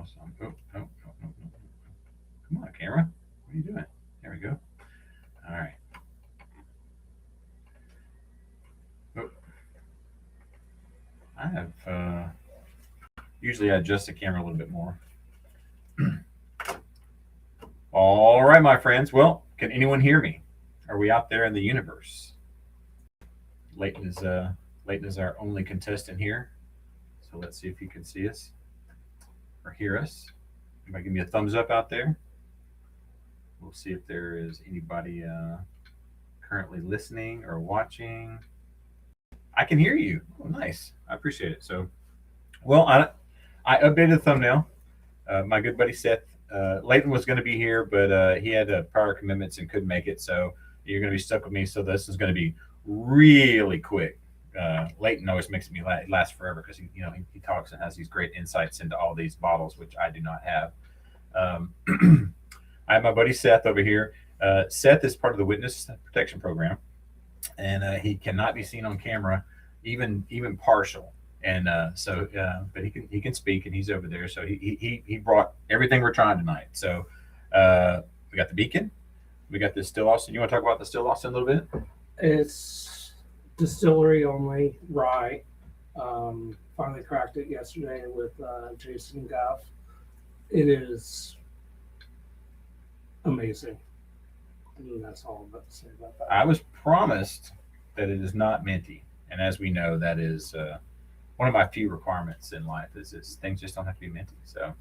else. Oh, no, no, no, no, no. Come on, camera. What are you doing? There we go. All right. Oh, I have, usually I adjust the camera a little bit more. All right, my friends. Well, can anyone hear me? Are we out there in the universe? Leighton is our only contestant here. So let's see if he can see us or hear us. Anybody give me a thumbs up out there? We'll see if there is anybody currently listening or watching. I can hear you. Oh, nice. I appreciate it. So, well, I updated the thumbnail. My good buddy Seth, Leighton was going to be here, but he had prior commitments and couldn't make it. So you're going to be stuck with me. So this is going to be really quick. Leighton always makes me last forever because he talks and has these great insights into all these bottles, which I do not have. I have my buddy Seth over here. Seth is part of the witness protection program, and he cannot be seen on camera, even partial. And but he can speak, and he's over there. So he brought everything we're trying tonight. So we got the Beacon, we got the Still Austin. You want to talk about the Still Austin a little bit? It's distillery only rye. Finally cracked it yesterday with Jason Goff. It is amazing. And that's all I'm about to say about that. I was promised that it is not minty, and as we know, that is one of my few requirements in life. Is things just don't have to be minty. So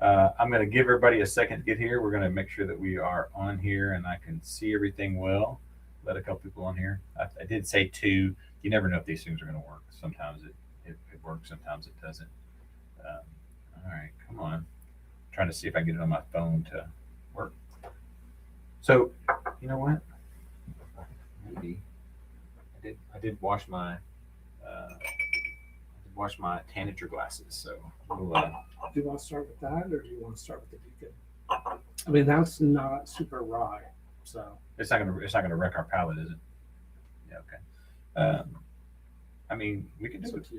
I'm going to give everybody a second to get here. We're going to make sure that we are on here and I can see everything well. Let a couple people on here. I did say 2. You never know if these things are going to work. Sometimes it works, sometimes it doesn't. All right, come on. I'm trying to see if I can get it on my phone to work. So, you know what? Maybe I did wash my Tanager glasses. So we'll, Do you want to start with that, or do you want to start with the Beacon? I mean, that's not super rye, so it's not gonna wreck our palate, is it? Yeah. Okay. I mean, we can do it.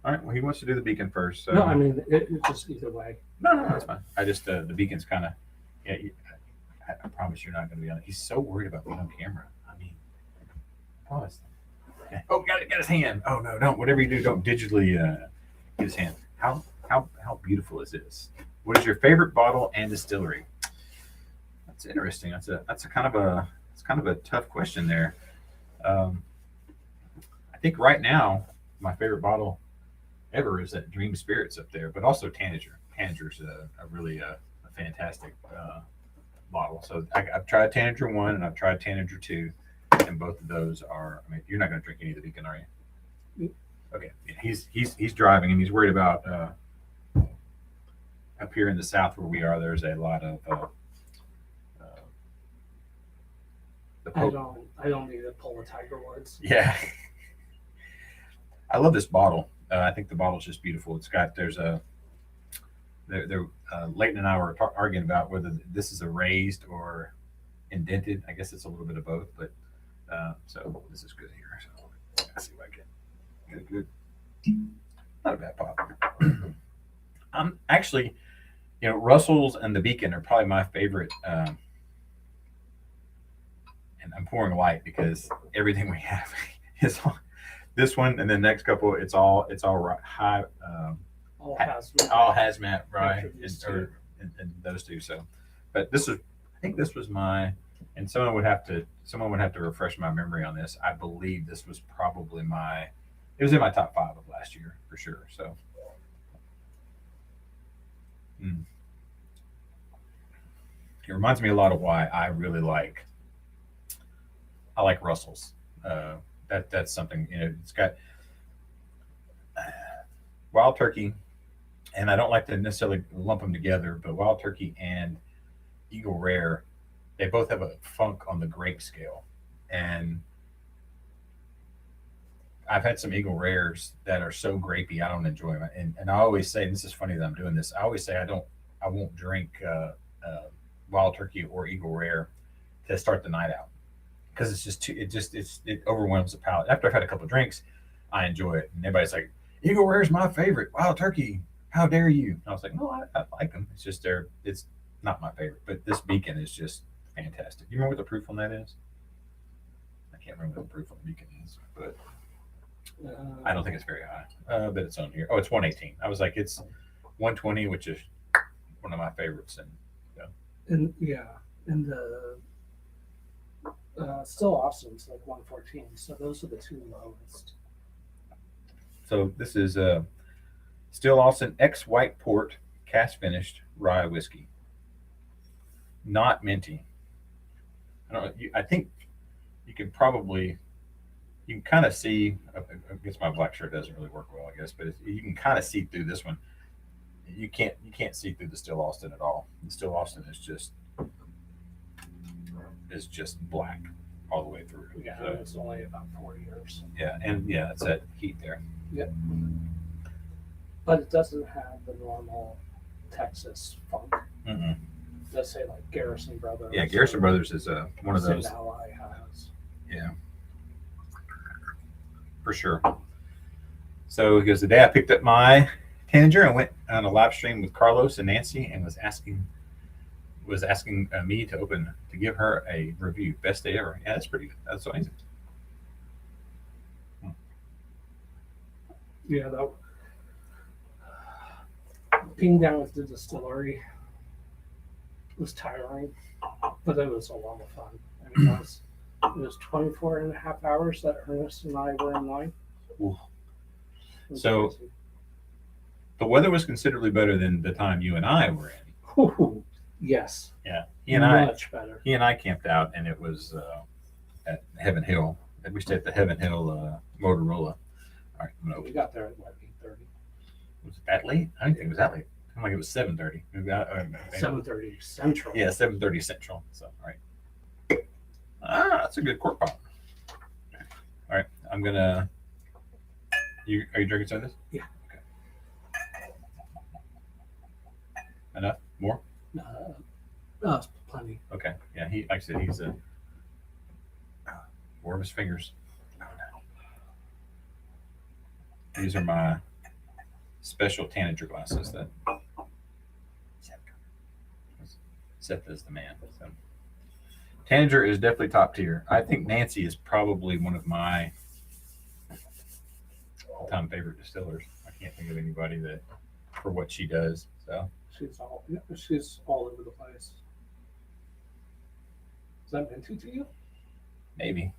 All right. Well, he wants to do the Beacon first. So. No, I mean, it's just either way. No, that's fine. I just the Beacon's kind of. Yeah. I promise you're not going to be on it. He's so worried about being on camera. I mean, I promise. Okay. Oh, got his hand. Oh no, don't. Whatever you do, don't digitally get his hand. How beautiful is this? What is your favorite bottle and distillery? That's interesting. That's a kind of a tough question there. I think right now my favorite bottle ever is that Dream Spirits up there, but also Tanager. Tanager's a really a fantastic bottle. So I've tried Tanager 1 and I've tried Tanager 2, and both of those are. I mean, you're not going to drink any of the Beacon, are you? Okay. He's driving and he's worried about up here in the south where we are. There's a lot of I don't need to pull the Tiger Woods. Yeah. I love this bottle. I think the bottle's just beautiful. It's got Leighton and I were arguing about whether this is a raised or indented. I guess it's a little bit of both, but so this is good here. So let's see if I can get a good, not a bad pop. I'm actually, Russell's and the Beacon are probably my favorite. And I'm pouring light because everything we have is on this one, and then next couple, it's all high. All hazmat. All hazmat, right? And those two. So, but I think this was and someone would have to refresh my memory on this. I believe this was probably it was in my top 5 of last year for sure. So, it reminds me a lot of why I really like Russell's. That's something, it's got Wild Turkey, and I don't like to necessarily lump them together, but Wild Turkey and Eagle Rare, they both have a funk on the grape scale. And I've had some Eagle Rares that are so grapey, I don't enjoy them. And I always say, and this is funny that I'm doing this, I always say I won't drink Wild Turkey or Eagle Rare to start the night out, because it's just it overwhelms the palate. After I've had a couple of drinks, I enjoy it, and everybody's like, Eagle Rare is my favorite. Wild Turkey, how dare you? And I was like, no, I like them. It's just it's not my favorite, but this Beacon is just fantastic. You remember what the proof on that is? I can't remember what the proof on the Beacon is, but I don't think it's very high. But it's on here. Oh, it's 118. I was like, it's 120, which is one of my favorites. And the Still Austin's like 114. So those are the two lowest. So this is Still Austin X White Port Cast Finished Rye Whiskey. Not minty. I don't know. I think you can kind of see. I guess my black shirt doesn't really work well, I guess, but you can kind of see through this one. You can't see through the Still Austin at all. The Still Austin is just black all the way through. Yeah, So, it's only about 4 years. yeah, and yeah, it's that heat there. Yep. But it doesn't have the normal Texas funk. Mm-mm. It does say like Garrison Brothers. Yeah, Garrison Brothers is one of those. Ally has. Yeah, for sure. So because the day I picked up my Tanager, I went on a live stream with Carlos and Nancy and was asking me to give her a review. Best day ever. Yeah, that's pretty good. That's amazing. Yeah, that being down at the distillery was tiring, but it was a lot of fun. I mean, it was 24 and a half hours that Ernest and I were in line. Ooh. So crazy. The weather was considerably better than the time you and I were in. Ooh, yes. Yeah, much better. He and I camped out, and it was at Heaven Hill. We stayed at the Heaven Hill Motorola. All right, no. We got there at what, 8:30? Was it that late? I didn't think it was that late. I'm like, it was 7:30. 7:30 Central. Yeah, 7:30 Central. So, all right. That's a good cork pop. All right, I'm gonna. Are you drinking some of this? Yeah. Okay. Enough? More? It's plenty. Okay. Yeah. Like I said, he's four of his fingers. Oh, no. These are my special Tanager glasses that Seth is the man. So Tanager is definitely top tier. I think Nancy is probably one of my all-time favorite distillers. I can't think of anybody that for what she does. So she's all over the place. Is that minty to you? maybe.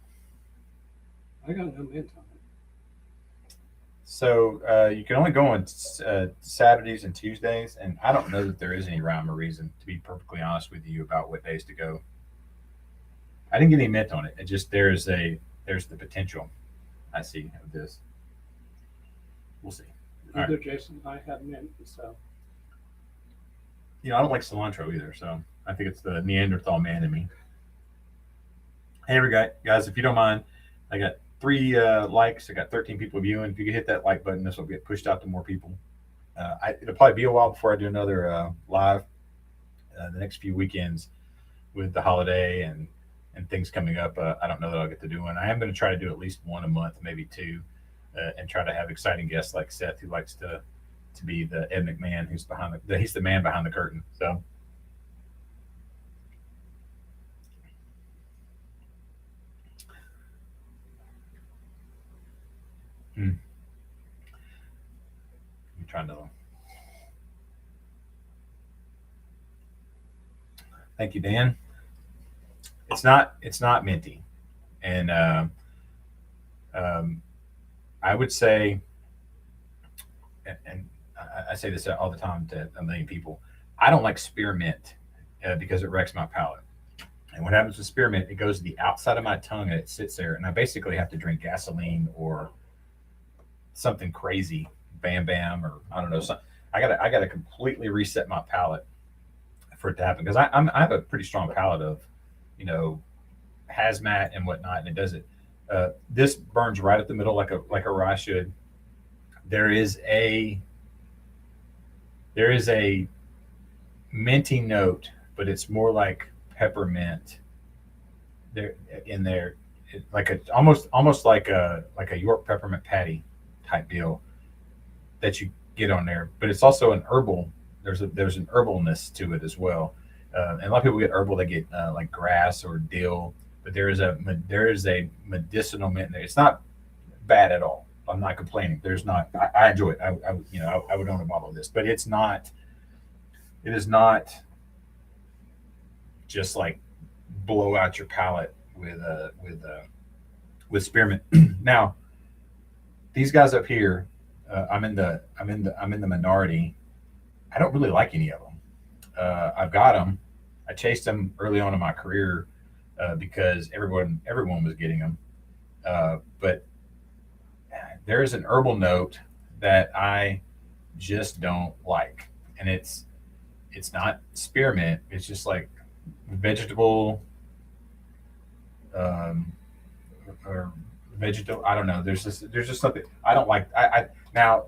I got no mint on it. So you can only go on Saturdays and Tuesdays, and I don't know that there is any rhyme or reason, to be perfectly honest with you, about what days to go. I didn't get any mint on it. It just there's the potential I see of this. We'll see. Either right. Jason and I have mint, so. I don't like cilantro either, so I think it's the Neanderthal man in me. Hey, guys, if you don't mind, I got 3 likes. I got 13 people viewing. If you could hit that like button, this will get pushed out to more people. It'll probably be a while before I do another live the next few weekends with the holiday and things coming up. I don't know that I'll get to do one. I am going to try to do at least one a month, maybe 2, and try to have exciting guests like Seth, who likes to be the Ed McMahon, who's he's the man behind the curtain. So. I'm trying to. Thank you, Dan. It's not minty, and I would say, and I say this all the time to a million people, I don't like spearmint because it wrecks my palate. And what happens with spearmint, it goes to the outside of my tongue and it sits there, and I basically have to drink gasoline or something crazy, Bam Bam, or I don't know. I gotta completely reset my palate for it to happen, because I have a pretty strong palate of, hazmat and whatnot, and it does it. This burns right up the middle like a rye should. There is a minty note, but it's more like peppermint. Almost like a York peppermint patty type deal that you get on there, but it's also an herbal. There's an herbalness to it as well. And a lot of people get herbal. They get like grass or dill, but there is a medicinal mint there. It's not bad at all. I'm not complaining. There's not. I enjoy it. I would own a bottle of this, but it's not. It is not just like blow out your palate with spearmint. Now, these guys up here, I'm in the minority. I don't really like any of them. I've got them. I chased them early on in my career because everyone was getting them. But there is an herbal note that I just don't like, and it's not spearmint. It's just like vegetable, or vegetable. I don't know. There's just something I don't like. Now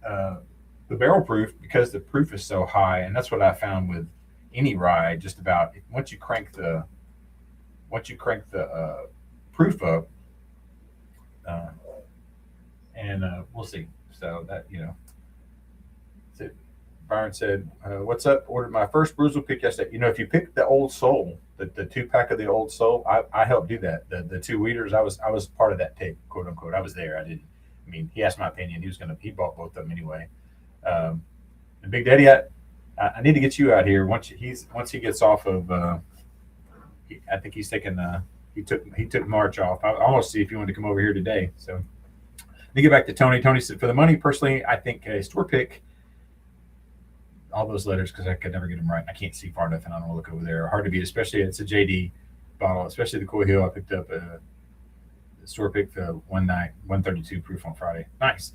the barrel proof, because the proof is so high, and that's what I found with any rye. Just about once you crank the proof up, and we'll see. So that that's it. Byron said, "What's up? Ordered my first Bruzel pick yesterday. If you pick the Old Soul, the 2-pack of the Old Soul, I helped do that. The 2 weeders, I was part of that take, quote unquote. I was there. I didn't. I mean, he asked my opinion. He bought both of them anyway. And Big Daddy, I need to get you out here once he gets off of. I think he's taking. He took March off. I almost see if you wanted to come over here today. So let me get back to Tony. Tony said, for the money, personally, I think a store pick. All those letters, because I could never get them right. I can't see far enough, and I don't want to look over there. Hard to beat, especially it's a JD bottle, especially the Coy Hill. I picked up a store pick one night, 132 proof on Friday. Nice.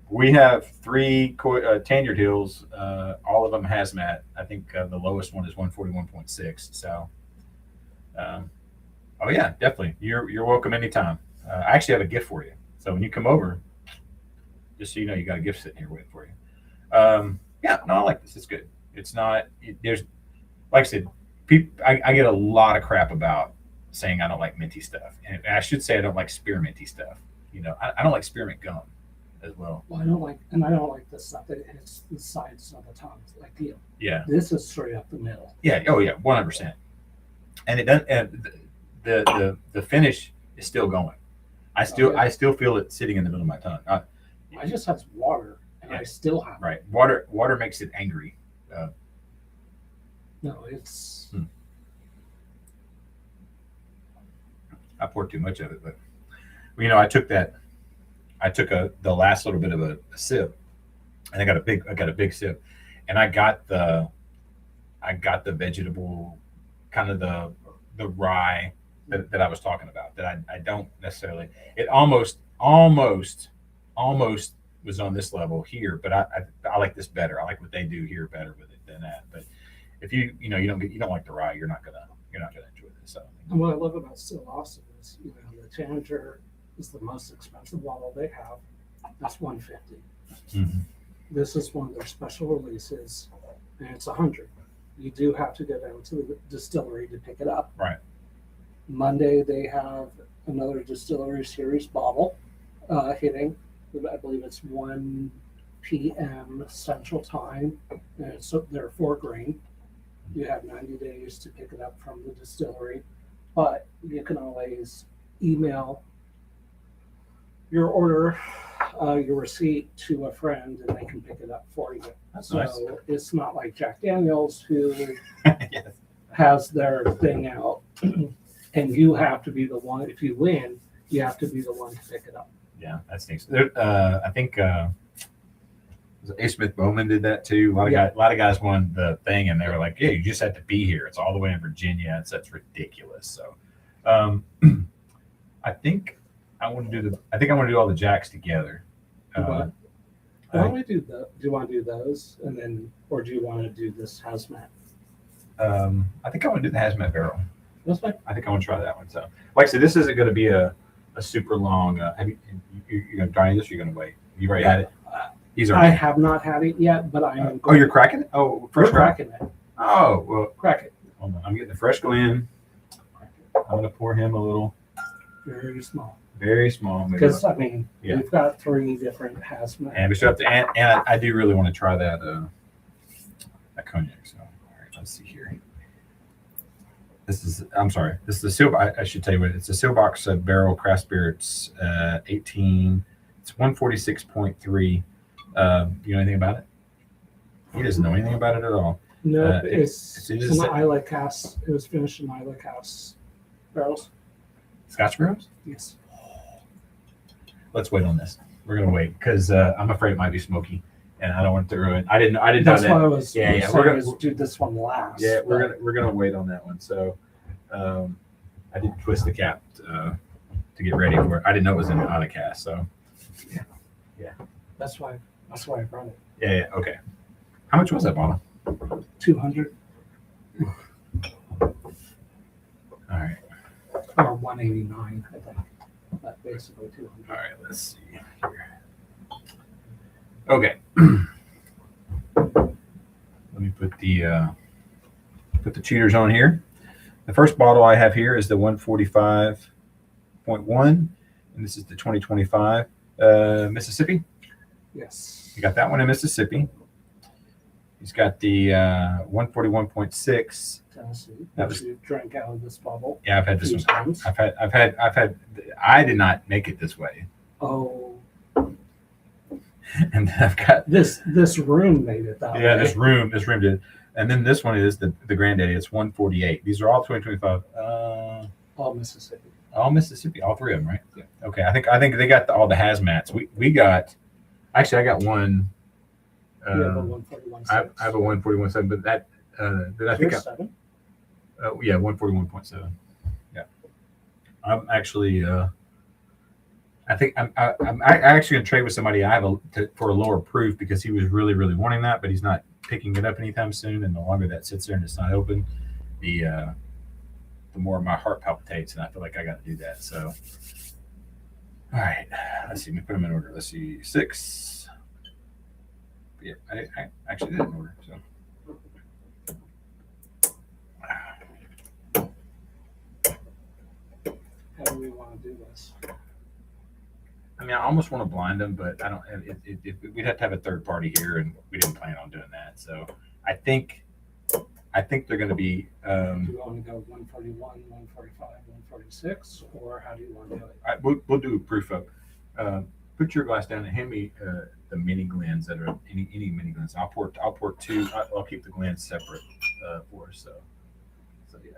We have 3 Tanyard Hills, all of them hazmat. I think the lowest one is 141.6. So, oh yeah, definitely. You're welcome anytime. I actually have a gift for you. So when you come over, just so you know, you got a gift sitting here waiting for you. Yeah, no, I like this. It's good. It's not. There's, like I said, I get a lot of crap about saying I don't like minty stuff, and I should say I don't like spearminty stuff. I don't like spearmint gum as well. Well, I don't like the stuff that hits the sides of the tongue like you. Yeah. This is straight up the middle. Yeah. Oh yeah, 100%. And it doesn't. And the finish is still going. I still feel it sitting in the middle of my tongue. I just have water. And I still have right. Water makes it angry. No, it's. I poured too much of it, but I took the last little bit of a sip, and I got a big sip, and I got the vegetable, kind of the rye that I was talking about. That I don't necessarily. It almost was on this level here, but I like this better. I like what they do here better with it than that. But if you don't like the rye, you're not gonna enjoy this. So. And what I love about Still Austin is the Tanager is the most expensive bottle they have. That's $150. Mm-hmm. This is one of their special releases, and it's $100. You do have to go down to the distillery to pick it up. Right. Monday they have another distillery series bottle hitting. I believe it's 1 p.m. Central Time. And so they're 4 grain. You have 90 days to pick it up from the distillery, but you can always email your order, your receipt to a friend, and they can pick it up for you. That's so nice. It's not like Jack Daniels who Yes. has their thing out, and you have to be the one. If you win, you have to be the one to pick it up. Yeah, that's neat. I think A. Smith Bowman did that too. A lot of guys won the thing, and they were like, "Yeah, you just have to be here. It's all the way in Virginia. That's ridiculous." So, I think I want to do all the jacks together. Why don't we do do you want to do those, and then, or do you want to do this hazmat? I think I want to do the hazmat barrel. That's fine. I think I want to try that one. So, like I said, this isn't going to be a super long. Have you going to try this? Or you're going to wait? You already had it. I have not had it yet, but I am. Oh, you're cracking it? Oh, We're cracking it. Oh, well, Crack it. hold on. I'm getting the fresh Glen. I'm going to pour him a little. Very small. Very small. Maybe Because like- I mean, Yeah. we've got 3 different hazmat. and we still have to, and I do really want to try that cognac. So, all right, let's see here. This is the seal. I should tell you what it's a Sealbox Barrel Craft Spirits 18. It's 146.3. You know anything about it? He doesn't know anything about it at all. No, it it's is an a- Isla cast. It was finished in Isla cast barrels. Scotch barrels? Yes. Let's wait on this. We're gonna wait because I'm afraid it might be smoky, and I don't want it to ruin. I didn't know That's why that. I was Yeah, yeah, saying we're gonna- is do this one last. Yeah, but we're gonna wait on that one. So, I did twist the cap to get ready for it. I didn't know it was in on a cast. So, that's why I brought it. yeah, okay. How much was that bottle? 200 All right, or 189, I think. But basically 200. all right. Let's see here. Okay. Let me put the cheaters on here. The first bottle I have here is the 145.1, and this is the 2025 Mississippi. Yes. You got that one in Mississippi. He's got the 141.6. Tennessee. That Which was- you drank out of this bubble Yeah, I've had a this few one. times. I've had. I did not make it this way, Oh, and then I've got this room made it that way. this room did, and then this one is the granddaddy. It's 148. These are all 2025. All Mississippi. All Mississippi, all 3 of them, right? Yeah. Okay, I think they got all the hazmats. We got. Actually, I got one. You have a 141. I have a 141.7, but that did I think? 7? Yeah, 141.7. Yeah, I'm actually. I think I'm actually gonna trade with somebody I have for a lower proof because he was really wanting that, but he's not picking it up anytime soon. And the longer that sits there and it's not open, the more my heart palpitates, and I feel like I got to do that. So, all right, let's see. Let me put them in order. Let's see, 6. Yeah, I actually did it in order. So. How do we want to do this? I mean, I almost want to blind them, but I don't. We'd have to have a third party here, and we didn't plan on doing that. So I think they're going to be. Do you want to go 141, 145, 146, or how do you want to do it? We'll do a proof up. Put your glass down and hand me the mini Glens that are any mini Glens. I'll pour 2. I'll keep the Glens separate for us. So yeah,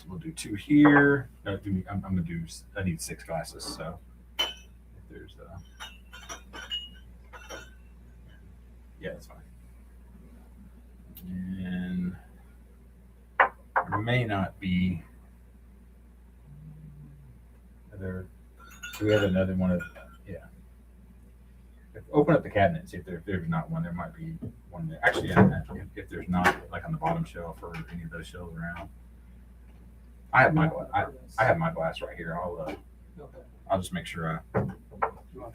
we'll do 2 here. No, I'm gonna do. I need 6 glasses. So if there's yeah, that's fine. And there may not be. Do we have another one of? Yeah. Open up the cabinet and see if there's not one. There might be one there. Actually, yeah, if there's not, like on the bottom shelf or any of those shelves around. I have my glass right here. Okay. I'll just make sure You want-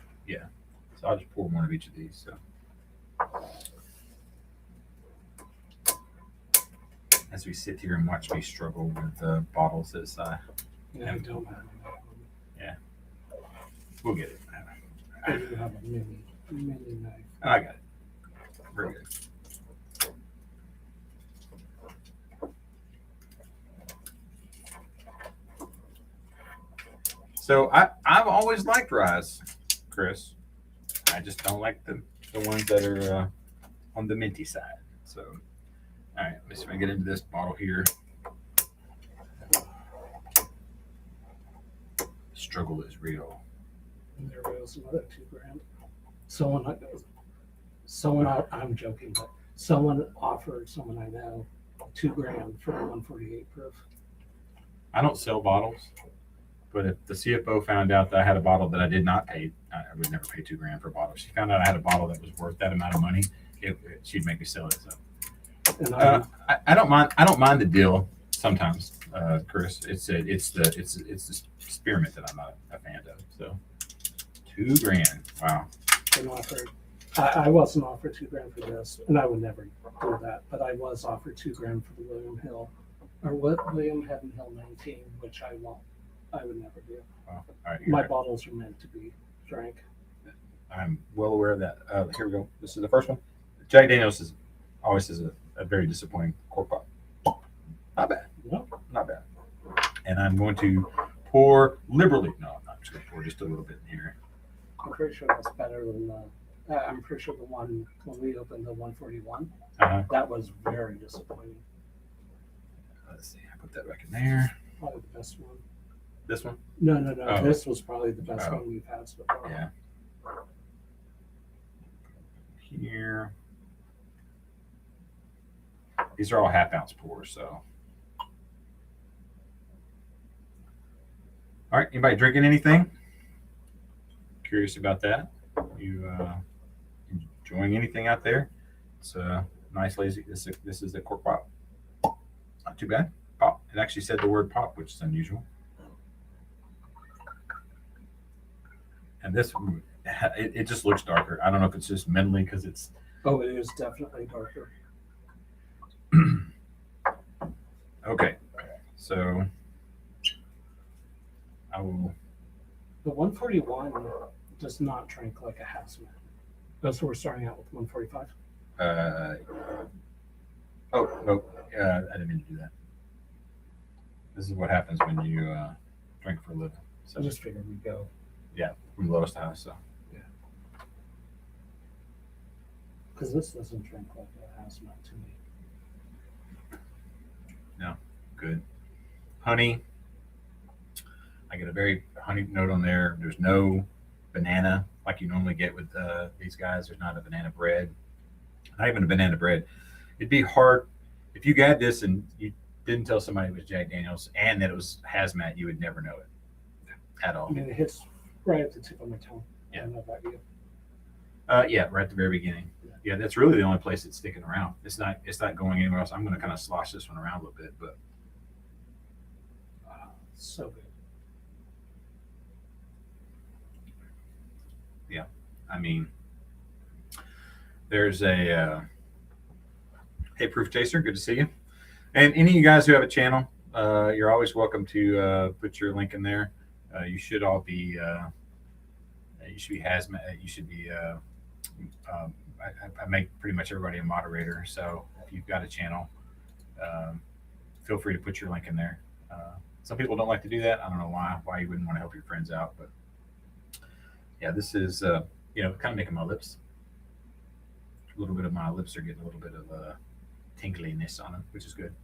so I'll just pour one of each of these. So as we sit here and watch me struggle with bottles as Yeah, I don't have we'll get it. I do have a mini knife. I got it. Very good. So I've always liked ryes, Chris. I just don't like the ones that are on the minty side. So, all right, let's see if I get into this bottle here. Struggle is real. And there was another $2,000. I'm joking, but someone offered someone I know $2,000 for a 148 proof. I don't sell bottles, but if the CFO found out that I had a bottle that I did not pay, I would never pay $2,000 for a bottle. If she found out I had a bottle that was worth that amount of money, she'd make me sell it. So And I don't mind. I don't mind the deal sometimes, Chris. It's the spearmint that I'm not a fan of. So $2,000. Wow. been offered. I wasn't offered $2,000 for this, and I would never do that. But I was offered $2,000 for the William Head and Hill 19, which I won't. I would never do. Well, all right, you're My right. bottles are meant to be drank. I'm well aware of that. Here we go. This is the first one. Jack Daniels is always is a very disappointing cork pop. Not bad. No, Not bad. And I'm going to pour liberally. No, I'm not just going to pour just a little bit in here. I'm pretty sure that's better than the. I'm pretty sure the one when we opened the 141, Uh-huh. that was very disappointing. Let's see. I put that back in there. Probably the best one. This one? No. Oh. This was probably the best Oh. one we've had so far. Yeah. Here. These are all half-ounce pours, so. All right. Anybody drinking anything? Curious about that. You enjoying anything out there? It's nice, lazy. This is the cork pop. Not too bad. Pop. It actually said the word pop, which is unusual. And this, it just looks darker. I don't know if it's just mentally because it's. Oh, it is definitely darker. Okay. So I will. The 141 does not drink like a hazmat. That's what we're starting out with 145. Oh, no. I didn't mean to do that. This is what happens when you drink for a living. So I just figured we'd go. from lowest to highest. So Because this doesn't drink like a hazmat to me. good. Honey. I get a very honey note on there. There's no banana like you normally get with these guys. There's not a banana bread. Not even a banana bread. It'd be hard if you got this and you didn't tell somebody it was Jack Daniels and that it was hazmat. You would never know it at all. I mean, it hits right at the tip of my tongue. Yeah. I don't know about you. Yeah, right at the very beginning. Yeah, that's really the only place it's sticking around. It's not going anywhere else. I'm going to kind of slosh this one around a little bit, but So good. I mean, there's a hey, Proof Chaser, good to see you. And any of you guys who have a channel, you're always welcome to put your link in there. You should all be you should be hazmat. You should be. I make pretty much everybody a moderator. So if you've got a channel, feel free to put your link in there. Some people don't like to do that. I don't know why you wouldn't want to help your friends out, but yeah, this is kind of making my lips. A little bit of my lips are getting a little bit of tingliness on them, which is good.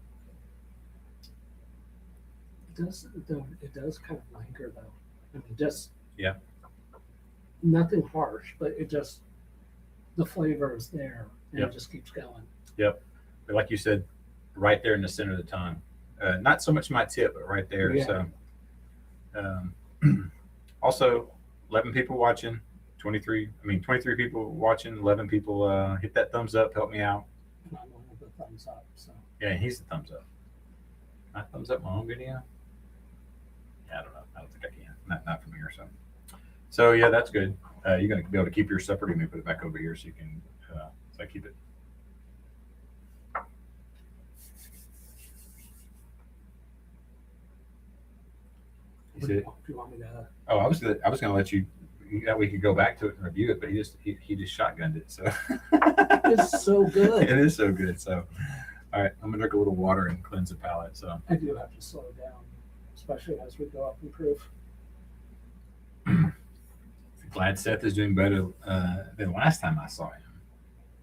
It does kind of linger though. I mean, just Yeah. Nothing harsh, but it just the flavor is there and Yep. it just keeps going. But like you said, right there in the center of the tongue. Not so much my tip, but right there. Yeah. So, also, 11 people watching, 23 people watching, 11 people hit that thumbs up, help me out. And I'm one of the thumbs up. So Yeah, he's the thumbs up. I thumbs up my own video? Yeah, I don't know. I don't think I can. Not from here, so yeah, that's good. You're going to be able to keep yours separate. Let me put it back over here so you can so I keep it. You see it? do you want me to? Oh, I was gonna let you. That we could go back to it and review it, but he just shotgunned it. So It's so good. It is so good. So, all right, I'm gonna drink a little water and cleanse the palate. So, I do have to slow down, especially as we go up in proof. glad Seth is doing better than last time I saw him.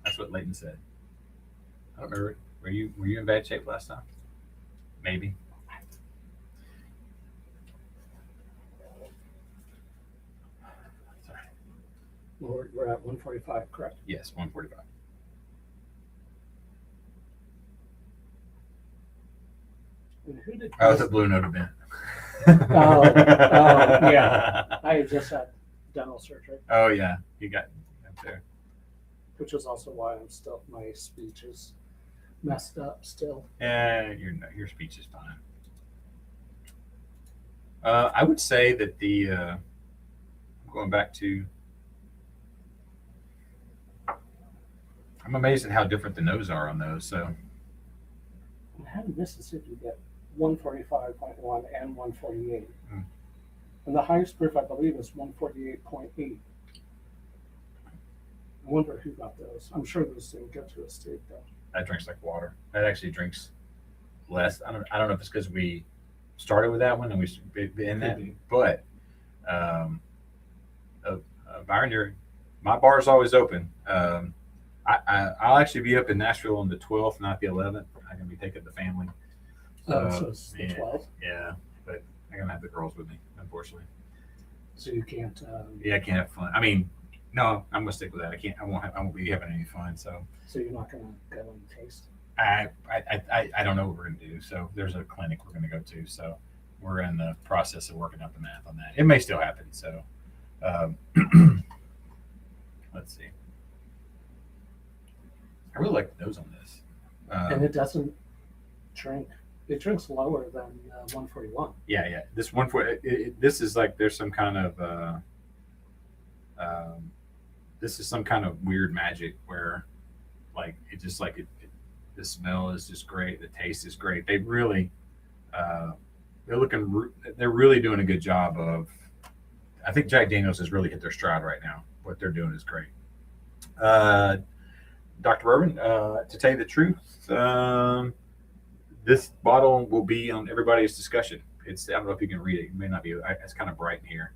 That's what Leighton said. I don't remember. Were you in bad shape last time? Maybe. Sorry. We're at 145, correct? Yes, 145. And who did Oh, it's a Blue Note event. Oh, yeah. I just had dental surgery, Oh yeah, you got up there. which is also why my speech is messed up still. Yeah, your speech is fine. I would say that going back to, I'm amazed at how different the notes are on those. So And how did Mississippi get 145.1 and 148? And the highest proof, I believe, is 148.8. I wonder who got those. I'm sure those didn't get to a state though. That drinks like water. That actually drinks less. I don't know if it's because we started with that one and we in that, but Byron, my bar is always open. I'll actually be up in Nashville on the 12th, not the 11th. I'm gonna be taking the family. So it's the 12th. Yeah, but I'm gonna have the girls with me, unfortunately. So you can't. Yeah, I can't have fun. I mean, no, I'm gonna stick with that. I can't. I won't be having any fun. So you're not gonna go and taste. I don't know what we're gonna do. So there's a clinic we're gonna go to. So we're in the process of working out the math on that. It may still happen. So let's see. I really like the nose on this. And it doesn't drink. It drinks lower than 141. Yeah. This 140. This is like there's some kind of. This is some kind of weird magic where, like, it just like it. The smell is just great. The taste is great. They really, they're really doing a good job of. I think Jack Daniel's has really hit their stride right now. What they're doing is great. Dr. Bourbon, to tell you the truth, this bottle will be on everybody's discussion. I don't know if you can read it. It may not be. It's kind of bright in here.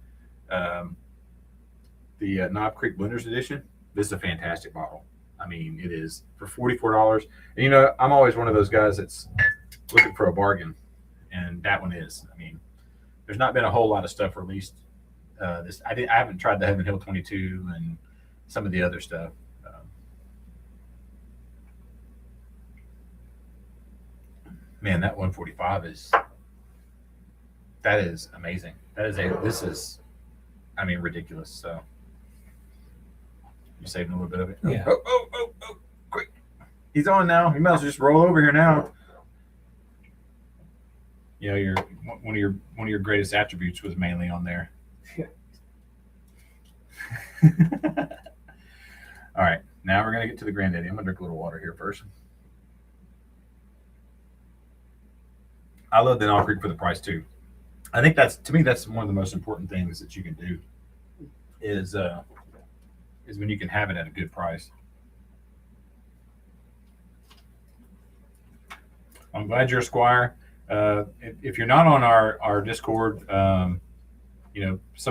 The Knob Creek Blenders Edition. This is a fantastic bottle. I mean, it is for $44. And I'm always one of those guys that's looking for a bargain, and that one is. I mean, there's not been a whole lot of stuff released. I haven't tried the Heaven Hill 22 and some of the other stuff. Man, that 145 is amazing. This is ridiculous. So you're saving a little bit of it. Yeah. Oh, quick. He's on now. You might as well just roll over here now. One of your greatest attributes was mainly on there. Yeah. All right. Now we're gonna get to the Granddaddy. I'm gonna drink a little water here first. I love the Knob Creek for the price too. I think that's one of the most important things that you can do is when you can have it at a good price. I'm glad you're a Squire. If you're not on our Discord, some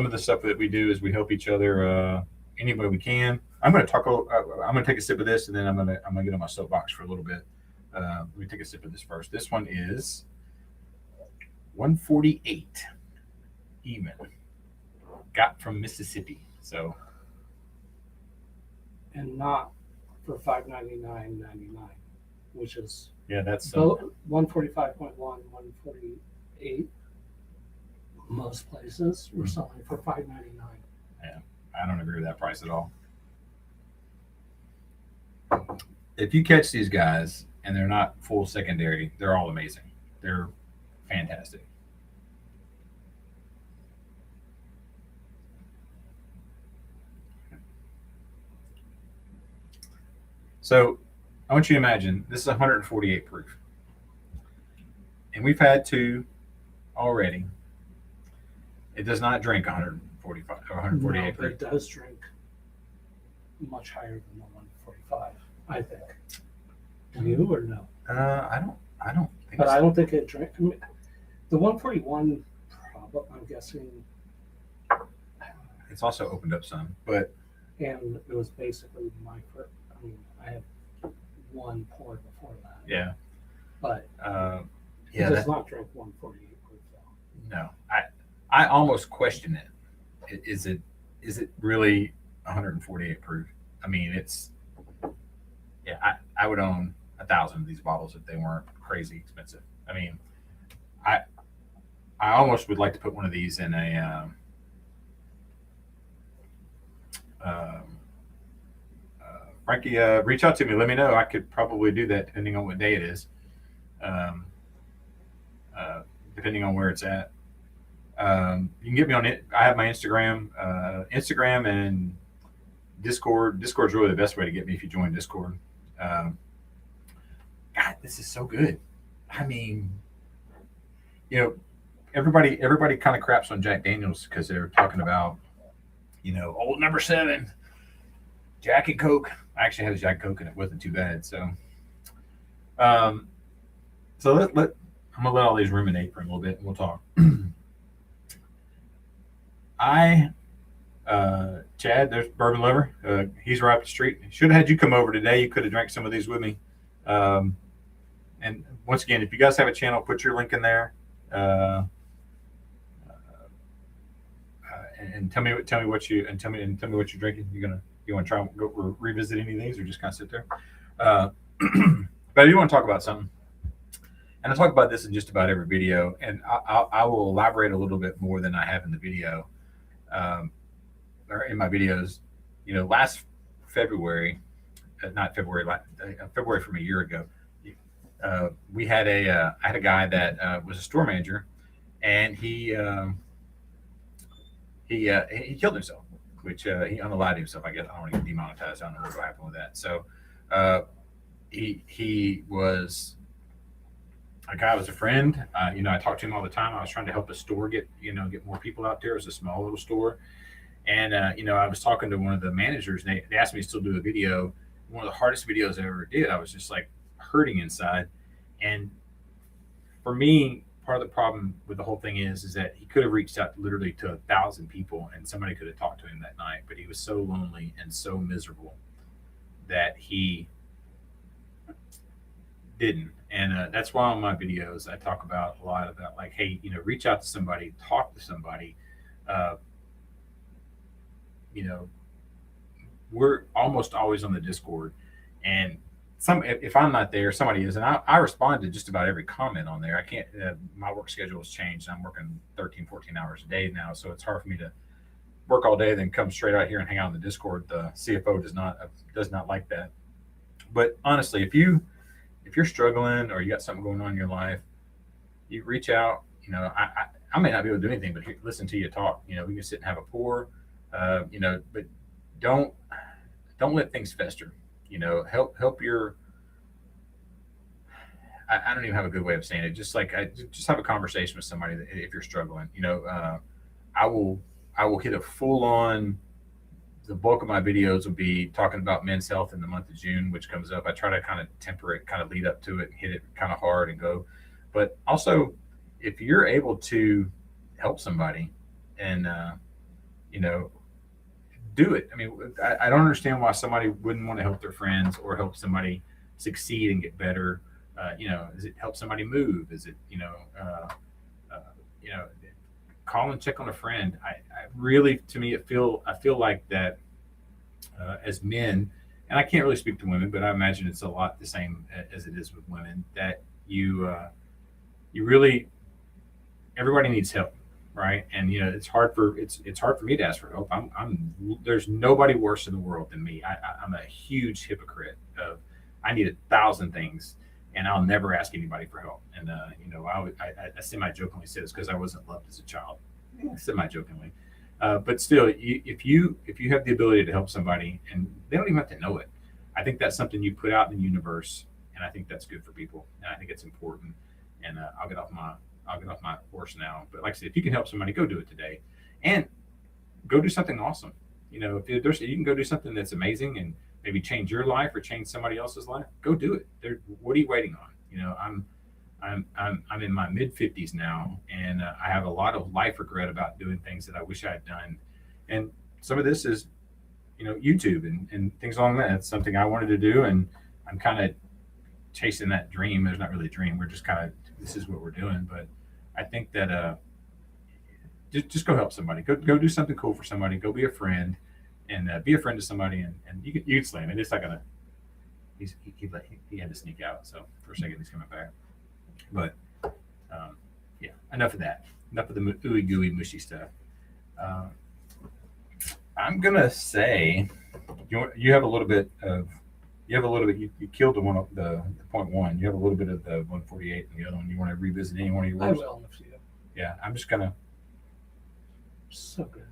of the stuff that we do is we help each other any way we can. I'm gonna take a sip of this, and then I'm gonna get on my soapbox for a little bit. Let me take a sip of this first. This one is 148 even. Got from Mississippi. So, and not for $599.99, which is that's 145.1, 148. Most places were selling for $599. Yeah, I don't agree with that price at all. If you catch these guys and they're not full secondary, they're all amazing. They're fantastic. So I want you to imagine this is 148 proof. And we've had two already. It does not drink 145 or 148 No, but proof. it does drink much higher than the 145, I think. Do you or no? I don't think But so. I don't think it drank. The 141, probably, I'm guessing, It's also opened up some, but and it was basically my first. I had one pour before that. yeah. But Yeah, it does not drink 148 proof though. no. I almost question it. Is it really 148 proof? I mean, I would own 1,000 of these bottles if they weren't crazy expensive. I mean, I almost would like to put one of these in a Frankie, reach out to me. Let me know. I could probably do that depending on what day it is. Depending on where it's at. You can get me on it. I have my Instagram and Discord. Discord's really the best way to get me if you join Discord. God, this is so good. I mean, everybody kind of craps on Jack Daniels because they're talking about, old number 7, Jack and Coke. I actually had a Jack Coke and it wasn't too bad. So, um, so I'm gonna let all these ruminate for a little bit and we'll talk. Chad, there's Bourbon Lover. He's right up the street. Should have had you come over today. You could have drank some of these with me. And once again, if you guys have a channel, put your link in there. And tell me what you're drinking. You want to try go revisit any of these or just kind of sit there? But I do want to talk about something, and I talk about this in just about every video, and I will elaborate a little bit more than I have in the video, or in my videos. Last February, not February, February from a year ago, I had a guy that was a store manager, and he killed himself, which he unalived himself. I guess I don't want to get demonetized. I don't know what happened with that. So he was a guy, was a friend. I talked to him all the time. I was trying to help a store get more people out there. It was a small little store. And, I was talking to one of the managers, and they asked me to still do a video. One of the hardest videos I ever did. I was just like hurting inside. And for me, part of the problem with the whole thing is that he could have reached out literally to 1,000 people and somebody could have talked to him that night. But he was so lonely and so miserable that he didn't. And that's why on my videos, I talk about a lot about like, hey, reach out to somebody, talk to somebody. We're almost always on the Discord, and if I'm not there, somebody is, and I respond to just about every comment on there. I can't. My work schedule has changed. I'm working 13, 14 hours a day now, so it's hard for me to work all day, then come straight out here and hang out on the Discord. The CFO does not like that. But honestly, if you're struggling or you got something going on in your life, you reach out. I may not be able to do anything, but listen to you talk. We can sit and have a pour. But don't let things fester. Help your. I don't even have a good way of saying it. Just have a conversation with somebody if you're struggling. I will hit a full on. The bulk of my videos will be talking about men's health in the month of June, which comes up. I try to kind of temper it, kind of lead up to it, and hit it kind of hard and go. But also, if you're able to help somebody, and do it. I mean, I don't understand why somebody wouldn't want to help their friends or help somebody succeed and get better. Is it help somebody move? Is it, call and check on a friend? I really, to me, I feel like that as men, and I can't really speak to women, but I imagine it's a lot the same as it is with women, that you really, everybody needs help. Right. And, it's hard for me to ask for help. There's nobody worse in the world than me. I'm a huge hypocrite of, I need 1,000 things and I'll never ask anybody for help. And, I semi-jokingly say this because I wasn't loved as a child, semi-jokingly. But still, if you have the ability to help somebody and they don't even have to know it, I think that's something you put out in the universe. And I think that's good for people. And I think it's important. And I'll get off my horse now. But like I said, if you can help somebody, go do it today, and go do something awesome. If you can go do something that's amazing and maybe change your life or change somebody else's life, go do it. What are you waiting on? I'm in my mid 50s now, and I have a lot of life regret about doing things that I wish I had done. And some of this is, YouTube and things along that. It's something I wanted to do, and I'm kind of chasing that dream. There's not really a dream. We're just kind of, this is what we're doing. But I think that just go help somebody. Go do something cool for somebody. Go be a friend, and be a friend to somebody. And you can slam it. It's not gonna. He had to sneak out. So for a second, he's coming back. But yeah, enough of that. Enough of the ooey gooey mushy stuff. I'm gonna say you have a little bit of. You killed the 0.1. You have a little bit of the 148 and the other one. You want to revisit any one of yours? I will in a few. Yeah, I'm just gonna. So good.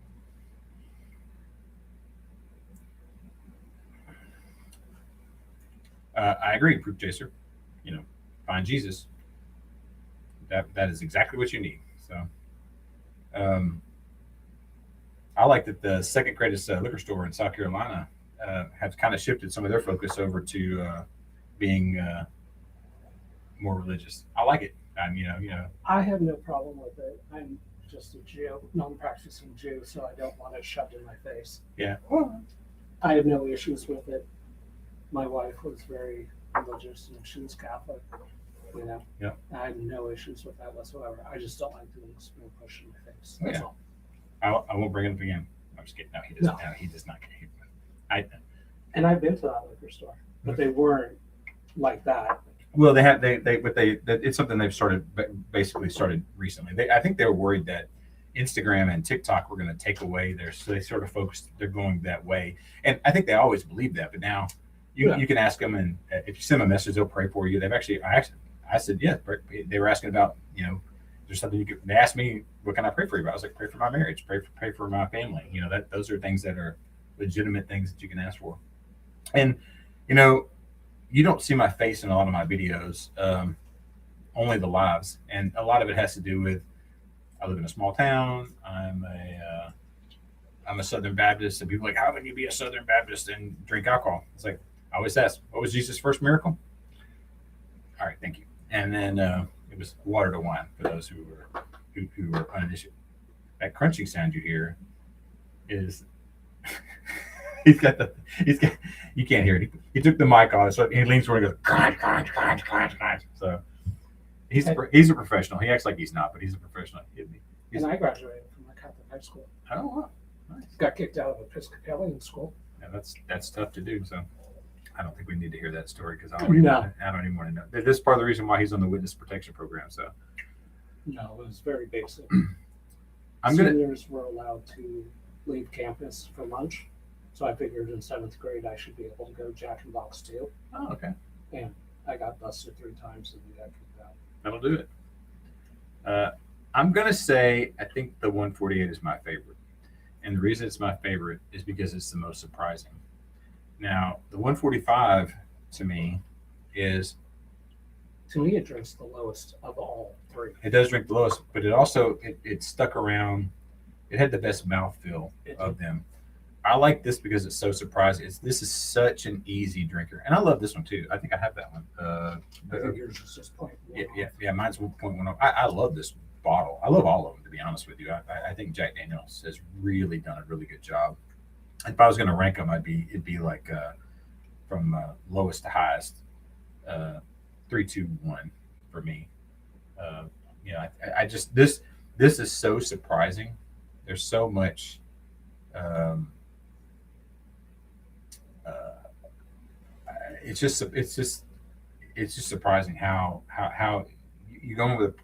I agree, Proof Chaser. Find Jesus. That is exactly what you need. So, I like that the second greatest liquor store in South Carolina have kind of shifted some of their focus over to being more religious. I like it. I have no problem with it. I'm just a Jew, non-practicing Jew, so I don't want it shoved in my face. Yeah. Well, I have no issues with it. My wife was very religious and she was Catholic. Yeah. I have no issues with that whatsoever. I just don't like doing spoon push in my face. That's all. I won't bring it up again. I'm just kidding. No, he doesn't. No, he does not. And I've been to that liquor store, but they weren't like that. Well, it's something they've basically started recently. I think they were worried that Instagram and TikTok were going to take away so they sort of focused. They're going that way, and I think they always believed that. But now, you can ask them, and if you send them a message, they'll pray for you. I said yes. They were asking about there's something they asked me, what can I pray for you about? I was like, pray for my marriage, pray for my family. Those are things that are legitimate things that you can ask for. And you don't see my face in a lot of my videos, only the lives, and a lot of it has to do with I live in a small town. I'm a Southern Baptist, and people are like, how can you be a Southern Baptist and drink alcohol? It's like I always ask, what was Jesus' first miracle? All right, thank you. And then it was water to wine for those who were uninitiated. That crunching sound you hear is you can't hear it. He took the mic off, so he leans forward and goes crunch, crunch, crunch, crunch, crunch. So he's a professional. He acts like he's not, but he's a professional. And I graduated from a Catholic high school. Oh wow, nice. Got kicked out of Episcopalian school. Yeah, that's tough to do. So I don't think we need to hear that story because I don't even want to know. This is part of the reason why he's on the witness protection program. So no, it was very basic. Seniors were allowed to leave campus for lunch, so I figured in 7th grade I should be able to go Jack in the Box too. Oh, okay. And I got busted 3 times and we got kicked out. That'll do it. I'm gonna say I think the 148 is my favorite, and the reason it's my favorite is because it's the most surprising. Now, the 145 to me is. To me, it drinks the lowest of all 3. It does drink the lowest, but it also it stuck around. It had the best mouthfeel of them. I like this because it's so surprising. This is such an easy drinker, and I love this one too. I think I have that one. I think yours is just 0.1. Yeah. Mine's 1.10. I love this bottle. I love all of them, to be honest with you. I think Jack Daniel's has really done a really good job. If I was going to rank them, it'd be like from lowest to highest, 3, 2, 1 for me. I just this is so surprising. There's so much. It's just surprising how you go with.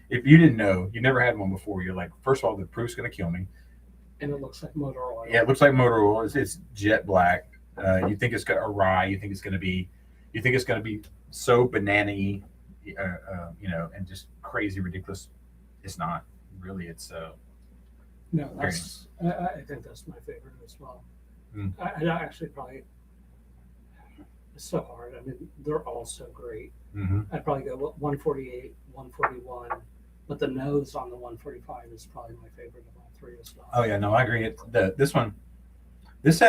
If you didn't know, you never had one before. You're like, first of all, the proof's going to kill me. And it looks like motor oil. Yeah, it looks like motor oil. It's jet black. You think it's got a rye. You think it's going to be so banana-y, and just crazy ridiculous. It's not really. It's no. I think that's my favorite as well. I actually probably. It's so hard. I mean, they're all so great. Mm-hmm. I'd probably go 148, 141, but the nose on the 145 is probably my favorite of all 3 as well. Oh yeah, no, I agree. This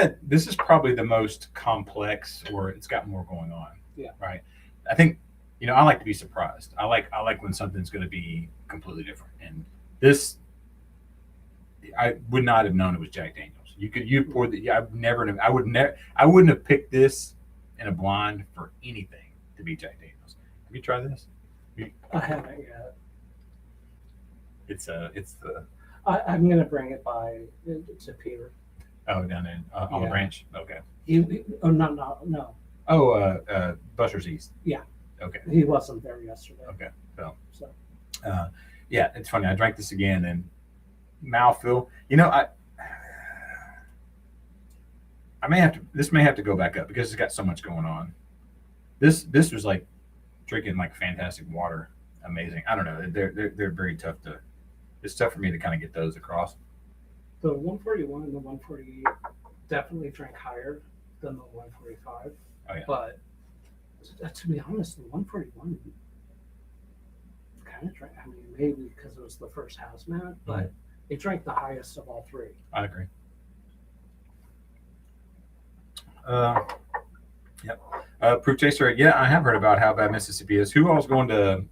is probably the most complex, or it's got more going on. Yeah. Right. I think I like to be surprised. I like when something's going to be completely different. And this, I would not have known it was Jack Daniel's. You poured the. Yeah, I wouldn't have picked this in a blind for anything to be Jack Daniel's. Have you tried this? I haven't yet. It's the. I'm gonna bring it by to Peter. Oh, down in on the branch. Okay. No. Oh, Buster's East. Yeah. Okay. He wasn't there yesterday. Okay. So. Yeah, it's funny. I drank this again and mouthfeel. This may have to go back up because it's got so much going on. This was like drinking like fantastic water. Amazing. I don't know. They're very tough to. It's tough for me to kind of get those across. The 141 and the 148 definitely drank higher than the 145. Oh yeah. But to be honest, the 141 kind kind of drank. I mean, maybe because it was the first hazmat, but they drank the highest of all three. I agree. Yep. Proof Chaser. Yeah, I have heard about how bad Mississippi is. Who all's going to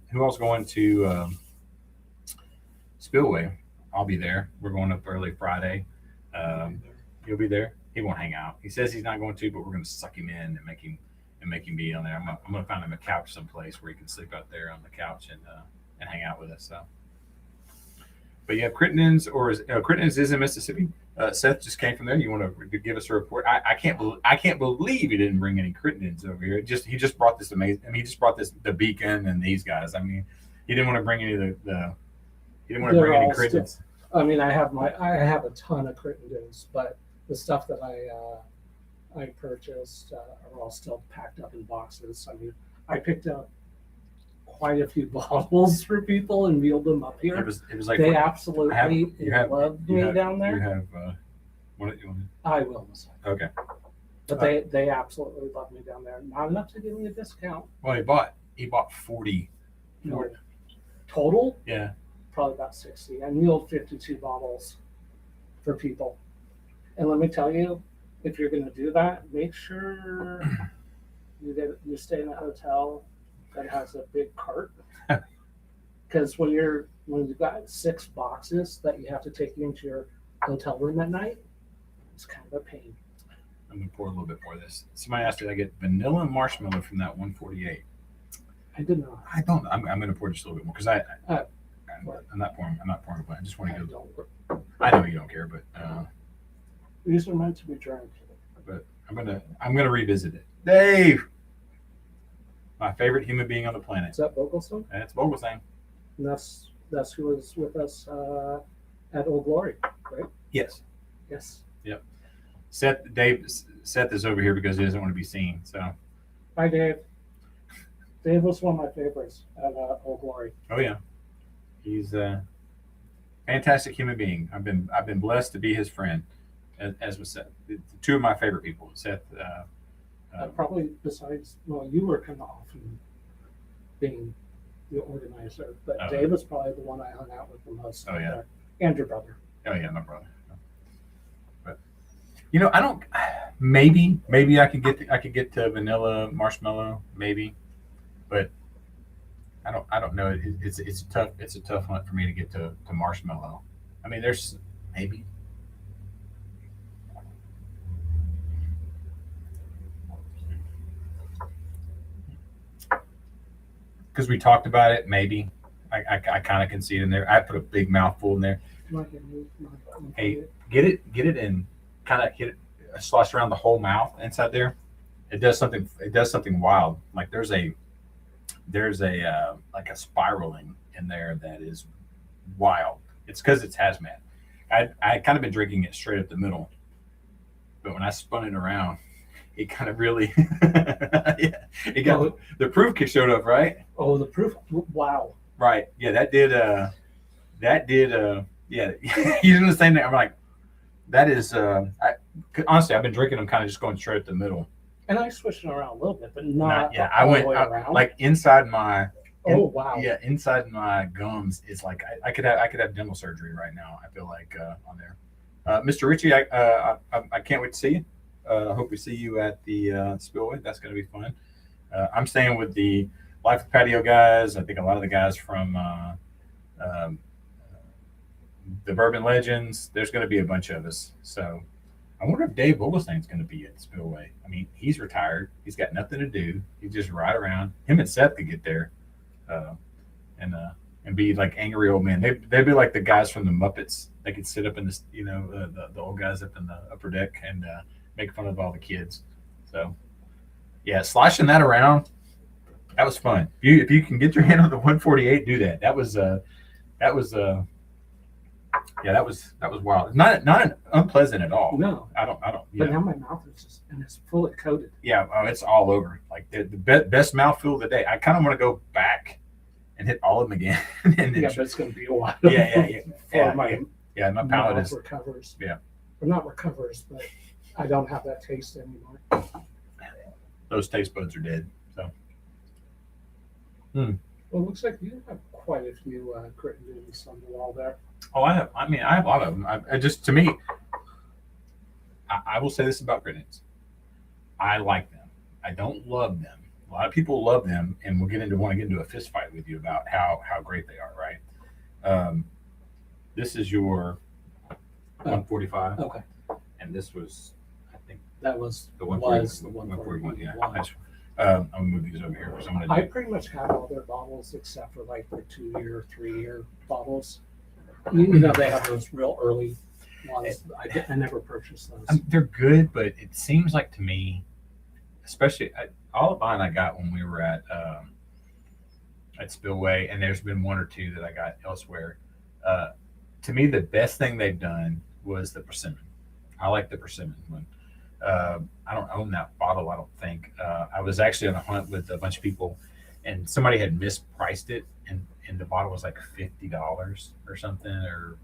Spillway? I'll be there. We're going up early Friday. You'll be there. He won't hang out. He says he's not going to, but we're going to suck him in and make him be on there. I'm going to find him a couch someplace where he can sleep out there on the couch and hang out with us. So, but you have Crittenden's, or Crittenden's is in Mississippi. Seth just came from there. You want to give us a report? I can't believe he didn't bring any Crittenden's over here. He just brought this amazing. I mean, he just brought the Beacon and these guys. I mean, he didn't want to bring any of he didn't want to bring any Crittenden's. I mean, I have a ton of Crittenden's, but the stuff that I purchased are all still packed up in boxes. I mean, I picked up quite a few bottles for people and wheeled them up here. It was like they absolutely loved me down there. You have what you want? I will in a second. Okay. But they absolutely loved me down there. Not enough to give me a discount. Well, he bought 40. No. Total? Yeah. Probably about 60. I wheeled 52 bottles for people. And let me tell you, if you're going to do that, make sure you stay in a hotel that has a big cart. Because when you've got 6 boxes that you have to take into your hotel room at night, it's kind of a pain. I'm going to pour a little bit more of this. Somebody asked, did I get vanilla and marshmallow from that 148? I did not. I don't. I'm going to pour just a little bit more because I'm not pouring. But I just want to go. I know you don't care, but these are meant to be drank. But I'm gonna revisit it. Dave, my favorite human being on the planet. Is that Vogelstein? That's Vogelstein. And that's who was with us at Old Glory, right? Yes. Yes. Yep. Seth is over here because he doesn't want to be seen. So. Hi, Dave. Dave was one of my favorites at Old Glory. Oh yeah. He's a fantastic human being. I've been blessed to be his friend, as was Seth. Two of my favorite people, Seth. Probably besides, well, you were kind of often being the organizer, but Dave was probably the one I hung out with the most. Oh yeah. And your brother. Oh yeah, my brother. But I don't. Maybe I could get to vanilla marshmallow, maybe, but. I don't know. It's a tough hunt for me to get to marshmallow. I mean, there's maybe. Because we talked about it, maybe. I kind of can see it in there. I put a big mouthful in there. Hey, get it and kind of get it slosh around the whole mouth inside there. It does something wild. Like there's a like a spiraling in there that is wild. It's because it's hazmat. I kind of been drinking it straight up the middle, but when I spun it around, it kind of really it got the proof showed up, right? Oh, the proof! Wow. Right. Yeah, that did yeah. Using the same thing. I'm like, that is honestly, I've been drinking them kind of just going straight up the middle. And I switched it around a little bit, but not yeah. I went like inside my. Oh wow! Yeah, inside my gums is like I could have dental surgery right now. I feel like on there. Mr. Ritchie, I can't wait to see you. I hope we see you at the Spillway. That's going to be fun. I'm staying with the Life of Patio guys. I think a lot of the guys from the Bourbon Legends. There's going to be a bunch of us. So I wonder if Dave Vogelstein's going to be at Spillway. I mean, he's retired. He's got nothing to do. He just ride around. Him and Seth could get there, and be like angry old men. They'd be like the guys from the Muppets. They could sit up in this, the old guys up in the upper deck and make fun of all the kids. So yeah, sloshing that around, that was fun. If you can get your hand on the 148, do that. That was wild. Not unpleasant at all. No, I don't. But now my mouth is just and it's fully coated. Yeah, it's all over. Like the best mouthful of the day. I kind of want to go back and hit all of them again. And then but it's going to be a while. Yeah. My palate is recovers. Yeah, or not recovers, but I don't have that taste anymore. Those taste buds are dead. So. Well, it looks like you have quite a few Crittendens on the wall there. Oh, I have. I mean, I have a lot of them. I just, to me, I will say this about Crittendens. I like them. I don't love them. A lot of people love them, and we'll want to get into a fist fight with you about how great they are, right? This is your 145, Okay, and this was, I think, that was the was 141. the 141, yeah. 141. I'm gonna move these over here. So I'm I gonna pretty much have all their bottles except for like the 2-year, 3-year bottles. You know, they have those real early ones. I never purchased those. they're good, but it seems like to me, especially all of mine I got when we were at Spillway, and there's been one or two that I got elsewhere. To me, the best thing they've done was the persimmon. I like the persimmon one. I don't own that bottle, I don't think. I was actually on a hunt with a bunch of people, and somebody had mispriced it, and the bottle was like $50 or something, or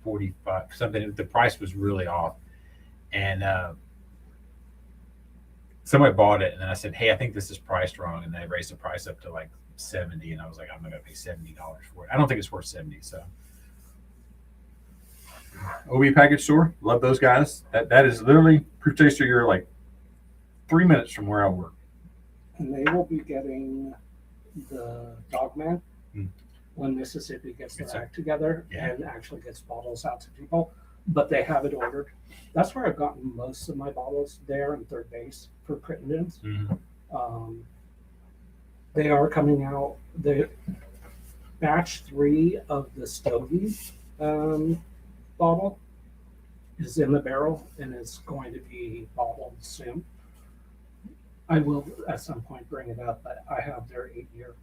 45 something. The price was really off, and somebody bought it, and then I said, "Hey, I think this is priced wrong," and they raised the price up to like 70, and I was like, "I'm not gonna pay $70 for it. I don't think it's worth 70." So, OB Package Store, love those guys. That is literally Proof Taster. You're like 3 minutes from where I work. And they will be getting the Dogman Hmm. when Mississippi gets their It's a- act together yeah. and actually gets bottles out to people. But they have it ordered. That's where I've gotten most of my bottles there in third base for Crittendens. Mhm. They are coming out. The batch 3 of the Stogie bottle is in the barrel and it's going to be bottled soon. I will at some point bring it up, but I have their 8-year.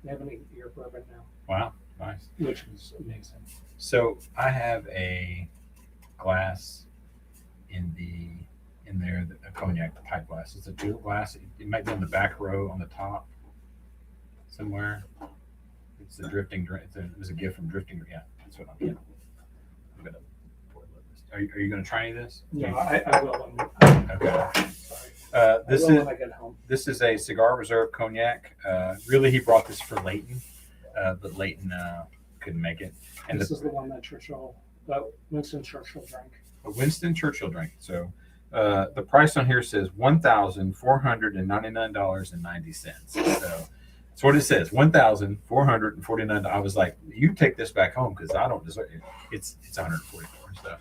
They have an 8-year bourbon now, Wow, nice. which is amazing. So I have a glass in there, a cognac, the pipe glass. It's a jewel glass. It might be on the back row on the top somewhere. It's the drifting drink. It was a gift from Drifting. Yeah, that's what I'm getting. I'm gonna pour a little of this. Are you gonna try any of this? Yeah, I will. Okay. Sorry. This I will is when I get home. this is a Cigar Reserve cognac. Really, he brought this for Leighton, but Leighton couldn't make it. And This is the one that Winston Churchill drank. a Winston Churchill drink. So the price on here says $1,499.90. So that's what it says, $1,449. I was like, you take this back home because I don't deserve it. It's 144. So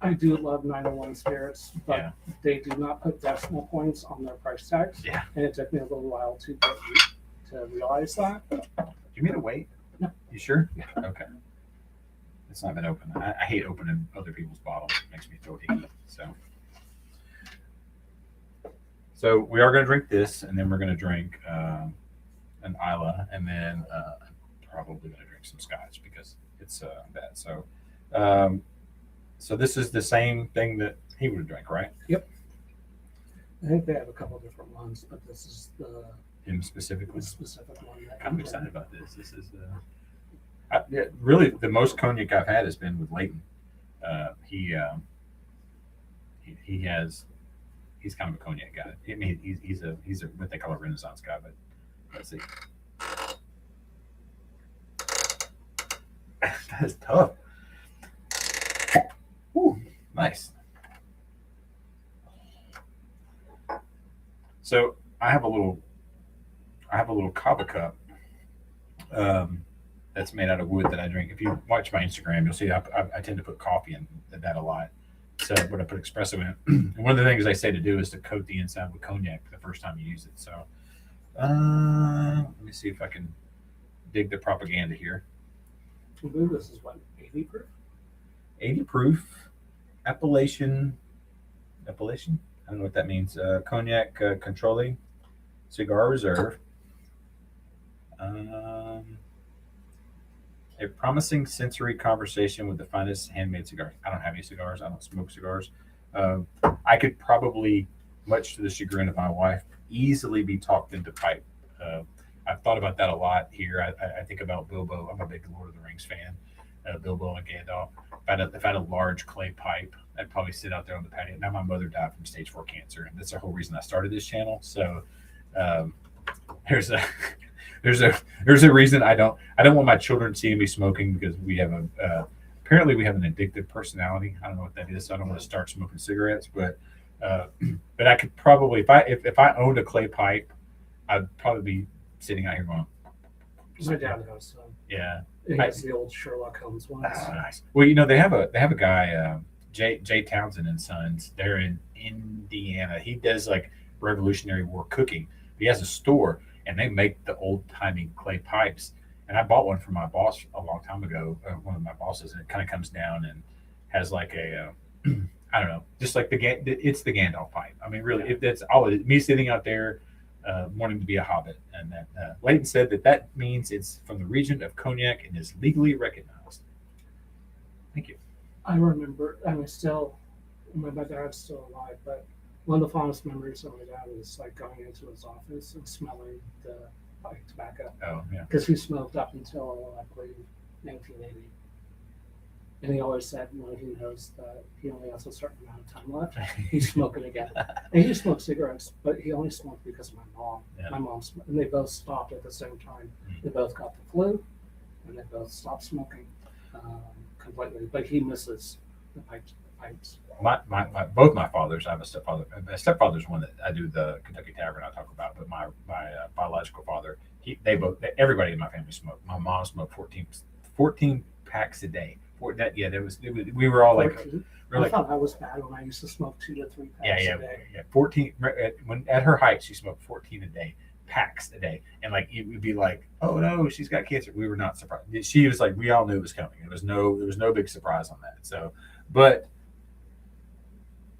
I do love 901 spirits, but Yeah. they do not put decimal points on their price tags. Yeah. And it took me a little while to realize that. do you mean to wait? No. You sure? Yeah. Okay. It's not been opened. I hate opening other people's bottles. It makes me feel icky. So we are going to drink this, and then we're going to drink an Isla, and then probably going to drink some Scotch because it's bad. So this is the same thing that he would drink, right? I think they have a couple different ones, but this is Him specifically. the specific one. That I'm excited about this. This is really the most cognac I've had has been with Leighton. He's kind of a cognac guy. I mean, he's a what they call a Renaissance guy. But let's see. That is tough. Ooh, nice. So I have a little kava cup that's made out of wood that I drink. If you watch my Instagram, you'll see I tend to put coffee in that a lot. So, but I put espresso in it. And one of the things I say to do is to coat the inside with cognac the first time you use it. So, let me see if I can dig the propaganda here. I believe this is what, 80 proof? 80 proof, Appellation. I don't know what that means. Cognac Contrôlé, Cigar Reserve. A promising sensory conversation with the finest handmade cigars. I don't have any cigars. I don't smoke cigars. I could probably, much to the chagrin of my wife, easily be talked into pipe. I've thought about that a lot here. I think about Bilbo. I'm a big Lord of the Rings fan. Bilbo and Gandalf. If I had a large clay pipe, I'd probably sit out there on the patio. Now my mother died from stage 4 cancer, and that's the whole reason I started this channel. So there's there's a reason I don't want my children seeing me smoking, because we have apparently we have an addictive personality. I don't know what that is, so I don't want to start smoking cigarettes, but I could probably, if I owned a clay pipe, I'd probably be sitting out here going. My dad has some. Yeah. He has the old Sherlock Holmes ones. Oh, nice. Well, they have a guy, Jay Townsend and Sons. They're in Indiana. He does like Revolutionary War cooking. He has a store, and they make the old timey clay pipes. And I bought one for my boss a long time ago. One of my bosses, and it kind of comes down and has like a I don't know, just like it's the Gandalf pipe. I mean, really, that's all it is. Me sitting out there wanting to be a hobbit. And that Leighton said that means it's from the region of Cognac and is legally recognized. Thank you. I remember, I mean, my dad's still alive, but one of the fondest memories of my dad is like going into his office and smelling the pipe tobacco. Oh, yeah. Because he smoked up until, I believe, 1980. And he always said, he knows that he only has a certain amount of time left, he's smoking again. And he smoked cigarettes, but he only smoked because of my mom. Yeah. My mom smoked, and they both stopped at the same time. They both got the flu, and they both stopped smoking completely. But he misses the pipes. Both my fathers. I have a stepfather. My stepfather's one that I do the Kentucky Tavern I talk about, but my biological father, everybody in my family smoked. My mom smoked 14 packs a day. We were all like, I thought I was bad when I used to smoke 2 to 3 packs a day. 14. When at her height, she smoked 14 a day, packs a day, and like it would be like, oh no, she's got cancer. We were not surprised. She was like, we all knew it was coming. There was no big surprise on that. So,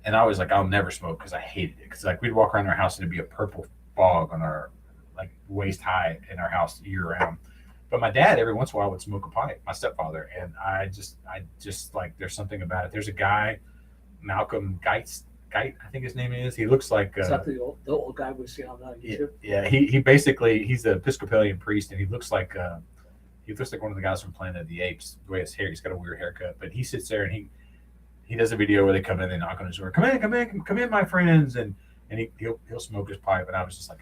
and I was like, I'll never smoke because I hated it. Because like we'd walk around our house and it'd be a purple fog on our like waist high in our house year round. But my dad, every once in a while, would smoke a pipe, my stepfather. And I just like, there's something about it. There's a guy, Malcolm Geitz, I think his name is. He looks like. Is that the old guy we see on YouTube? Yeah. He basically, he's an Episcopalian priest, and he looks like one of the guys from Planet of the Apes. The way his hair, he's got a weird haircut. But he sits there and he does a video where they come in, they knock on his door, come in, my friends, and he'll smoke his pipe. And I was just like,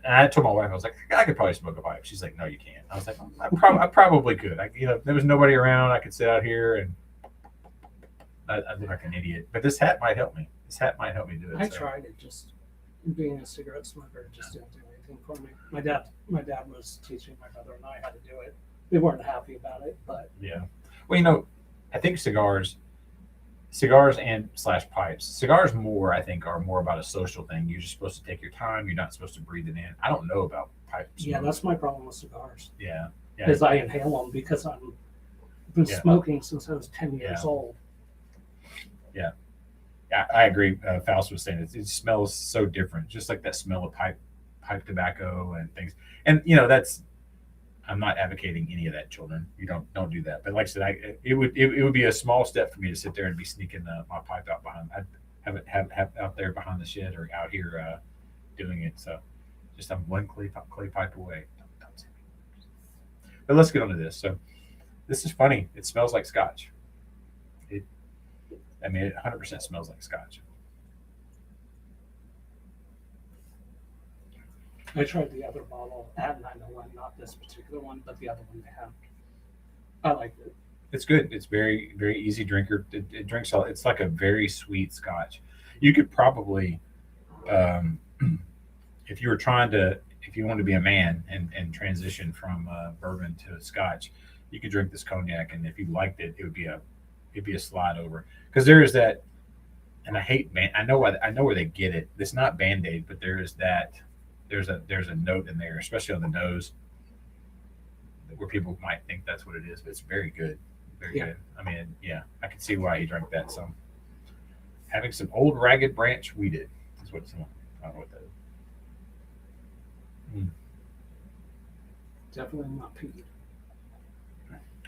I told my wife, I was like, I could probably smoke a pipe. She's like, no, you can't. I was like, I probably could. There was nobody around. I could sit out here and I'd look like an idiot. But this hat might help me. This hat might help me do it. I tried it. Just being a cigarette smoker just didn't do anything for me. My dad was teaching my brother and I how to do it. We weren't happy about it, but yeah. Well, I think cigars and / pipes. Cigars I think are more about a social thing. You're just supposed to take your time. You're not supposed to breathe it in. I don't know about pipes. Yeah, that's my problem with cigars. Yeah. Because I inhale them because I've been smoking since I was 10 years old. Yeah. I agree. Faust was saying it smells so different, just like that smell of pipe tobacco and things. And I'm not advocating any of that, children. You don't do that. But like I said, it would be a small step for me to sit there and be sneaking my pipe out behind. I'd have out there behind the shed or out here doing it. So just I'm one clay pipe away. Don't say me. But let's get on to this. So this is funny. It smells like Scotch. It 100% smells like Scotch. I tried the other bottle at 901, not this particular one, but the other one they have. I liked it. It's good. It's very, very easy drinker. It drinks all. It's like a very sweet Scotch. You could probably, if you want to be a man and transition from bourbon to Scotch, you could drink this cognac, and if you liked it, it'd be a slide over. Because there is that, and I hate I know where they get it. It's not Band-Aid, but there is that. There's a note in there, especially on the nose, where people might think that's what it is, but it's very good. Very good. I mean, yeah, I can see why he drank that. So having some old ragged branch weeded is what I don't know what that is. Definitely not peated.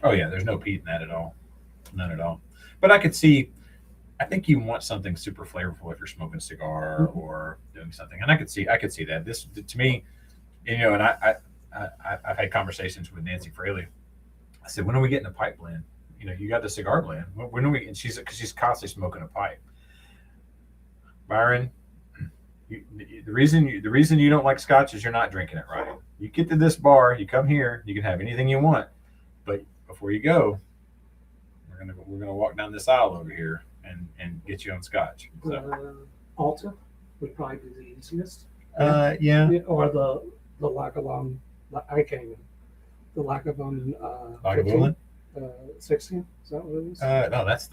Oh yeah, there's no peat in that at all. None at all. But I think you want something super flavorful if you're smoking a cigar or doing something, and I could see that. This, to me, and I've had conversations with Nancy Fraley. I said, when are we getting a pipe blend? You got the cigar blend. When are we? And she's constantly smoking a pipe. Byron, The reason you don't like Scotch is you're not drinking it right. You get to this bar, you come here, you can have anything you want, but before you go, we're gonna walk down this aisle over here and get you on Scotch. So. Alta would probably be the easiest. Yeah. Or the Lagavulin. I can't even. The Lagavulin. Lagavulin? 16. Is that what it is? No, that's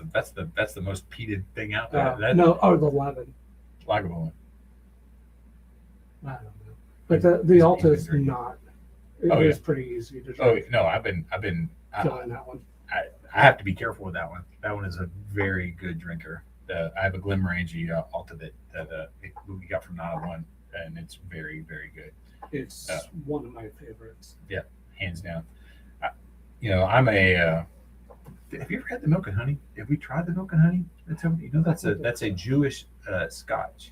the most peated thing out there. No, or the 11. Lagavulin. I don't know. But the Alta is not. It is pretty easy to drink. Oh no, I've been Trying that one. I have to be careful with that one. That one is a very good drinker. I have a Glenmorangie Alta that we got from 901, and it's very, very good. It's one of my favorites. Yeah, hands down. I'm a. Have you ever had the milk and honey? Have we tried the milk and honey? That's a Jewish Scotch.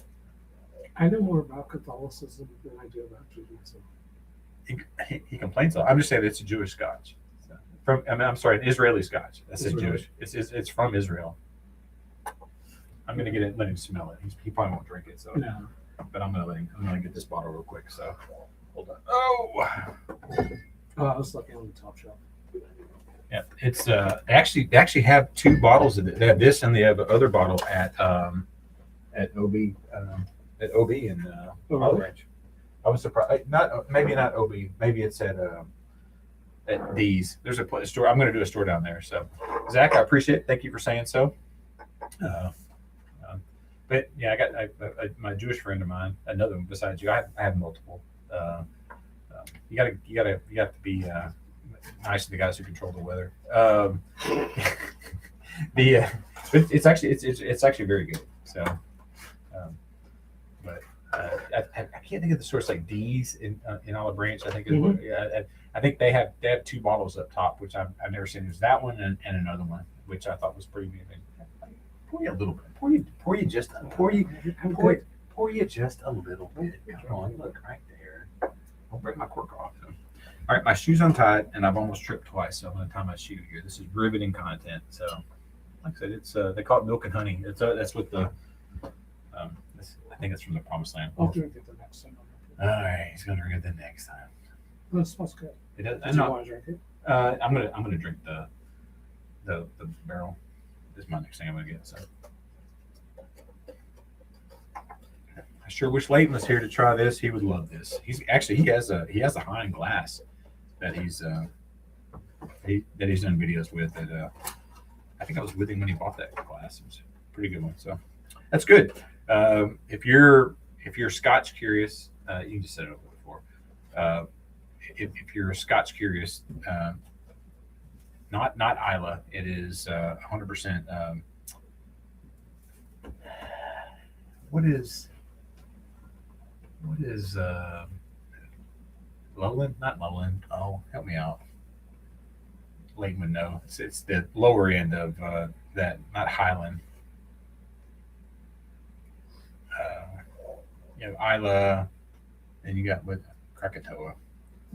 I know more about Catholicism than I do about Judaism. He complains. I'm just saying it's a Jewish Scotch. I'm sorry, an Israeli Scotch. That's a Jewish. It's from Israel. I'm gonna get it. Let him smell it. He probably won't drink it. So No. But I'm gonna get this bottle real quick. So hold on. Oh, I was looking on the top shelf. yeah. It's they actually have two bottles of it. They have this and they have another bottle at OB in Olive Branch. I was surprised. Maybe not OB. Maybe it's at D's. There's a store. I'm going to do a store down there. So, Zach, I appreciate it. Thank you for saying so. But yeah, I got my Jewish friend of mine. Another one besides you. I have multiple. You got to be nice to the guys who control the weather. It's actually very good. So, but I can't think of the source like D's in Olive Branch. I think is what. I think they have two bottles up top, which I've never seen. There's that one and another one, which I thought was pretty amazing. Pour you a little bit. Pour you just a little bit. Come on, look right there. I'll break my cork off. All right, my shoe's untied, and I've almost tripped twice, so I'm going to tie my shoe here. This is riveting content. So, like I said, it's they call it milk and honey. That's what the I think it's from the Promised Land. I'll drink it the next time. All right, he's going to drink it the next time. That smells good. It does. Do you want to drink it? I'm gonna drink the barrel. This is my next thing I'm gonna get. So I sure wish Leighton was here to try this. He would love this. He has a Hine glass that he's done videos with. That I think I was with him when he bought that glass. It was a pretty good one. So that's good. If you're Scotch curious, you can just set it up before. If you're Scotch curious, not Isla, it is 100%. What is Lowland? Not Lowland. Oh, help me out. Leighton would know. It's the lower end of that. Not Highland. Isla, and you got with Krakatoa.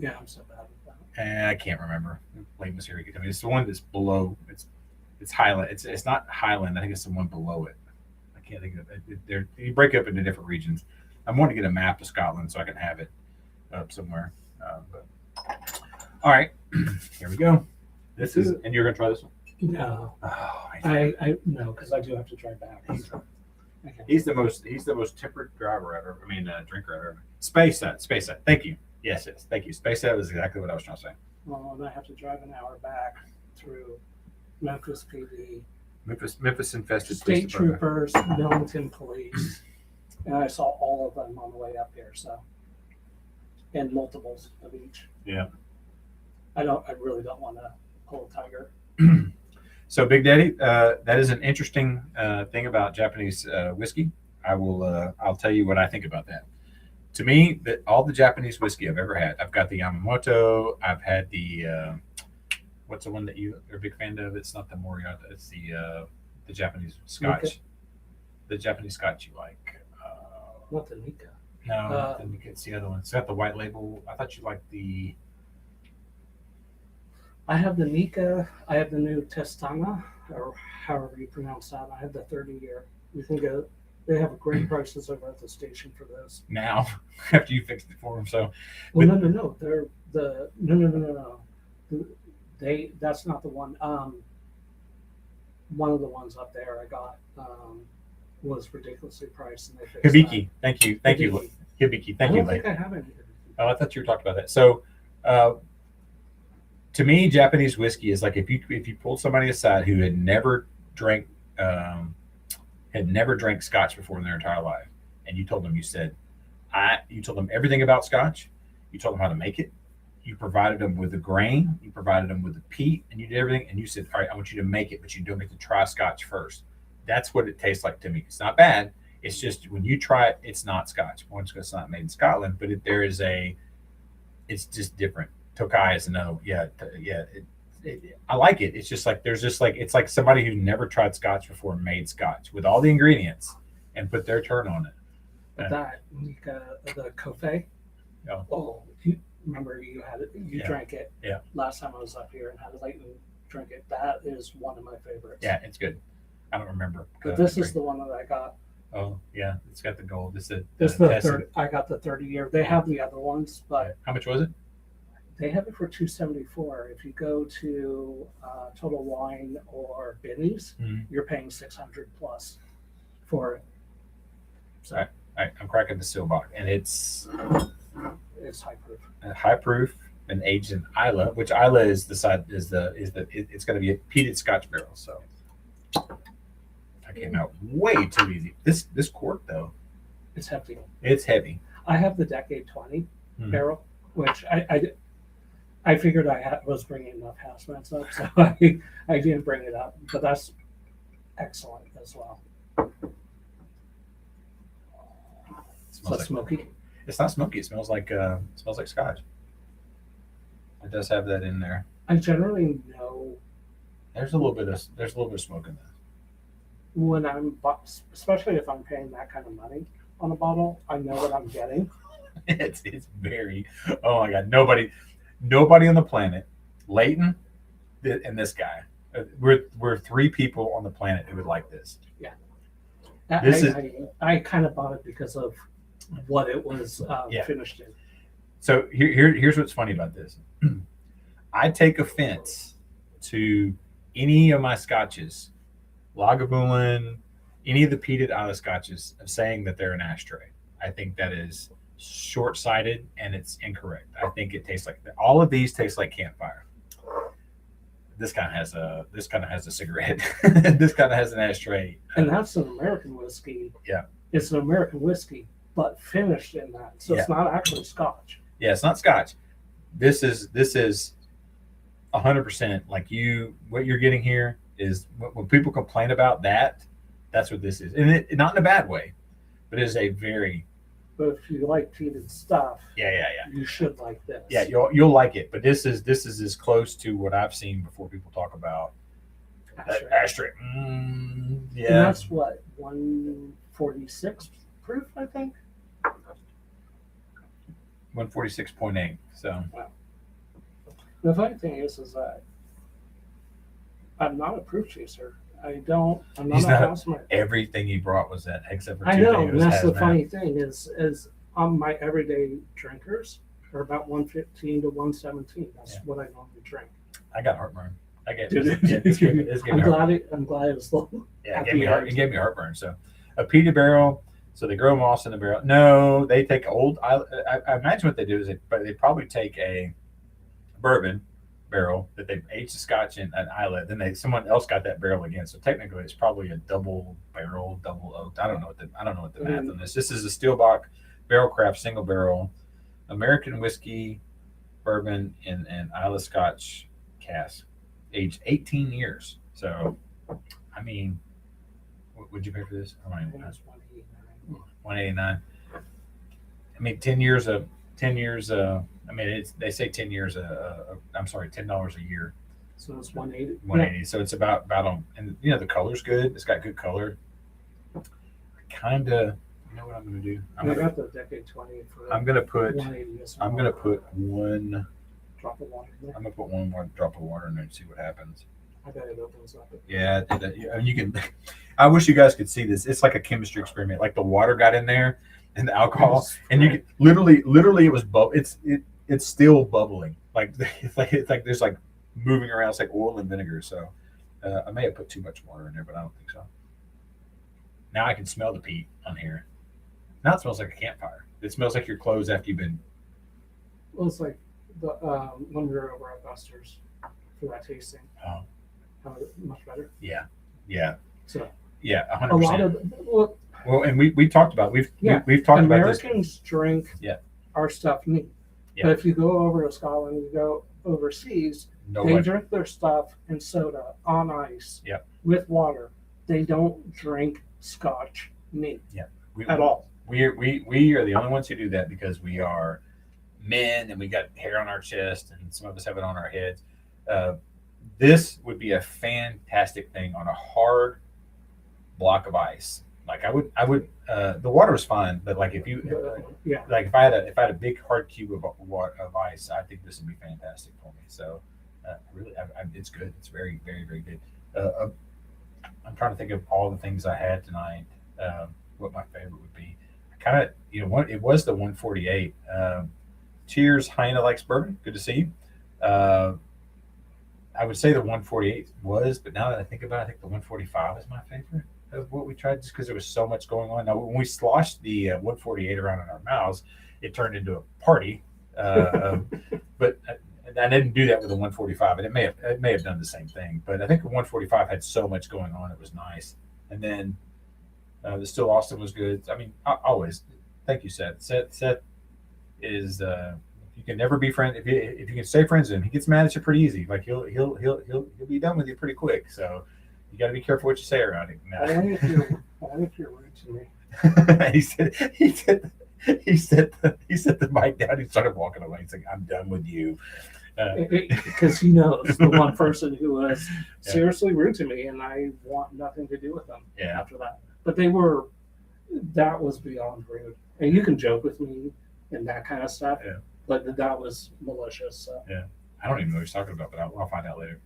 Yeah, I'm so bad at that. And I can't remember. Leighton was here. I mean, it's the one that's below. It's Highland. It's not Highland. I think it's the one below it. I can't think of it. You break up into different regions. I'm wanting to get a map of Scotland so I can have it up somewhere. All right, here we go. This is, and you're gonna try this one? No, Oh, I no, because I do have to drive back. He's the most temperate driver drinker I've ever. Space that. Thank you. Yes, thank you. Space that was exactly what I was trying to say. Well, and I have to drive an hour back through Memphis PD, Memphis infested state troopers, Millington police, and I saw all of them on the way up here. So, and multiples of each. Yeah. I really don't want to pull a tiger. So, Big Daddy, that is an interesting thing about Japanese whiskey. I'll tell you what I think about that. To me, all the Japanese whiskey I've ever had, I've got the Yamamoto. I've had the what's the one that you're a big fan of? It's not the Moriarty. It's the Japanese Scotch. Nika. The Japanese Scotch you like? Not the Nika. No, the Nika. It's the other one. It's got the white label. I thought you liked the. I have the Nika. I have the new Testana, or however you pronounce that. I have the 30-year. You can go They have great prices over at the station for those. now after you fixed it for them. So Well, But- no. They're the no. That's not the one. One of the ones up there I got was ridiculously priced, and they fixed Hibiki, thank you, Hibiki. Hibiki, that. thank I you, don't Lake. think I have any. Oh, I thought you were talking about that. So, to me, Japanese whiskey is like if you pulled somebody aside who had never drank Scotch before in their entire life, and you told them, you told them everything about Scotch, you told them how to make it, you provided them with the grain, you provided them with the peat, and you did everything, and you said, all right, I want you to make it, but you don't get to try Scotch first. That's what it tastes like to me. It's not bad. It's just when you try it, it's not Scotch. Once it's not made in Scotland, but it's just different. Tokai is no, I like it. It's just like it's like somebody who never tried Scotch before made Scotch with all the ingredients and put their turn on it. But that the Kofe. Yeah. Oh, remember you had it. You drank it. Yeah. Last time I was up here and had a Leighton drink it. That is one of my favorites. Yeah, it's good. I don't remember. But this is the one that I got. Oh yeah, it's got the gold. This is the third. I got the 30-year. They have the other ones, but how much was it? they have it for $274. If you go to Total Wine or Binny's, you're paying $600 plus for it. So I'm cracking the Silbach, and it's high proof. High proof and aged in Isla, which Isla is it's going to be a peated Scotch barrel. So that came out way too easy. This cork though, It's hefty. it's heavy. I have the Decade 20 barrel, which I figured was bringing enough hazmats up, so I didn't bring it up. But that's excellent as well. So it's smoky. It's not smoky. It smells like Scotch. It does have that in there. I generally know There's a little bit of smoke in that. when especially if I'm paying that kind of money on a bottle, I know what I'm getting. It's very. Oh my God! Nobody on the planet, Leighton, and this guy. We're three people on the planet who would like this. Yeah. I kind of bought it because of what it was finished in. So here's what's funny about this. I take offense to any of my scotches, Lagavulin, any of the peated Isla scotches, of saying that they're an ashtray. I think that is short-sighted and it's incorrect. I think it tastes like all of these taste like campfire. This kind of has a cigarette. This kind of has an ashtray. And that's an American whiskey. Yeah. It's an American whiskey, but finished in that. So it's not actually Scotch. Yeah, it's not Scotch. This is 100% like what you're getting here is when people complain about that, that's what this is. And it not in a bad way, but it is a very. But if you like peated stuff, yeah, you should like this. Yeah, you'll like it. But this is as close to what I've seen before people talk about ashtray. Yeah, and that's what 146 proof, I think. 146.8. So the funny thing is that I'm not a proof chaser. I'm not a hazmat. Everything he brought was that, except for I two know, things. and that's the funny thing is on my everyday drinkers are about 115 to 117. That's what I normally drink. I got heartburn. I get I'm glad it was low. Yeah, it gave me heartburn. So a peated barrel. So they grow moss in the barrel. No, they take old. I imagine what they do is they probably take a bourbon barrel that they've aged the Scotch in an Isla. Then someone else got that barrel again. So technically, it's probably a double barrel, double oaked. I don't know what the math on this. This is a Steelbach barrel craft single barrel American whiskey bourbon in an Isla Scotch cask, aged 18 years. So, I mean, what would you pay for this? I mean, 189. I mean, 10 years. I mean, they say 10 years. I'm sorry, $10 a year. So it's 180. 180. So it's about and the color's good. It's got good color. Kind of. You know what I'm going to do? I got the Decade 20 for. I'm going to put. 180. I'm going to put one drop of water in there. I'm going to put one more drop of water in there and see what happens. I bet it opens up. Yeah, you can. I wish you guys could see this. It's like a chemistry experiment. Like the water got in there and the alcohol, and you could, literally, it was it's still bubbling. Like it's like there's like moving around. It's like oil and vinegar. So I may have put too much water in there, but I don't think so. Now I can smell the peat on here. Now it smells like a campfire. It smells like your clothes after you've been. Well, it's like the when we were over at Buster's for that tasting. Oh, How much better? yeah. So Yeah, a lot 100%. of Well, and we talked about we've talked about this. Americans drink our stuff neat. Yeah. But if you go over to Scotland, you go overseas, they drink their stuff in soda on ice with water. They don't drink Scotch neat at all. We are the only ones who do that because we are men and we got hair on our chest and some of us have it on our heads. This would be a fantastic thing on a hard block of ice. Like I would the water was fine, but like if I had a big hard cube of ice, I think this would be fantastic for me. So really, it's good. It's very, very, very good. I'm trying to think of all the things I had tonight. What my favorite would be. Kind of, it was the 148. Cheers, Hyena likes bourbon. Good to see you. I would say the 148 was, but now that I think about it, I think the 145 is my favorite of what we tried, just because there was so much going on. Now, when we sloshed the 148 around in our mouths, it turned into a party. But I didn't do that with the 145, and it may have done the same thing. But I think the 145 had so much going on; it was nice. And then the Still Austin was good. I mean, always. Thank you, Seth. Seth is you can never be friends if you can stay friends with him. He gets mad at you pretty easy. Like he'll be done with you pretty quick. So you got to be careful what you say around him. Only if you're rude to me. he set the mic down. He started walking away. He's like, "I'm done with you," because he knows the one person who was seriously rude to me, and I want nothing to do with them after that. But that was beyond rude. And you can joke with me and that kind of stuff, but that was malicious. So. Yeah, I don't even know what he's talking about, but I'll find out later.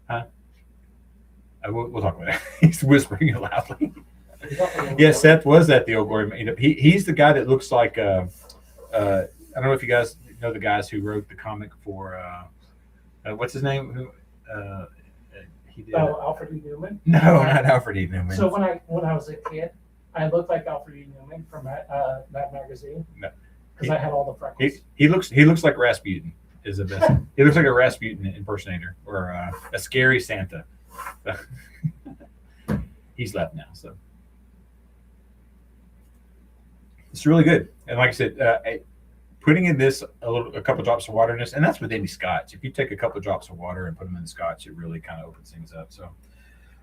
Huh? We'll talk about that. He's whispering loudly. Yeah, Seth was at the Old Glory Meetup. He's the guy that looks like I don't know if you guys know the guys who wrote the comic for what's his name? Who he did? Oh, Alfred E. Newman? No, not Alfred E. Newman. So when I was a kid, I looked like Alfred E. Newman from that magazine. No, because I had all the freckles. He looks like Rasputin. Is the best. He looks like a Rasputin impersonator or a scary Santa. He's left now, so it's really good. And like I said, putting in this a couple drops of water in this, and that's with any Scotch. If you take a couple drops of water and put them in the Scotch, it really kind of opens things up. So,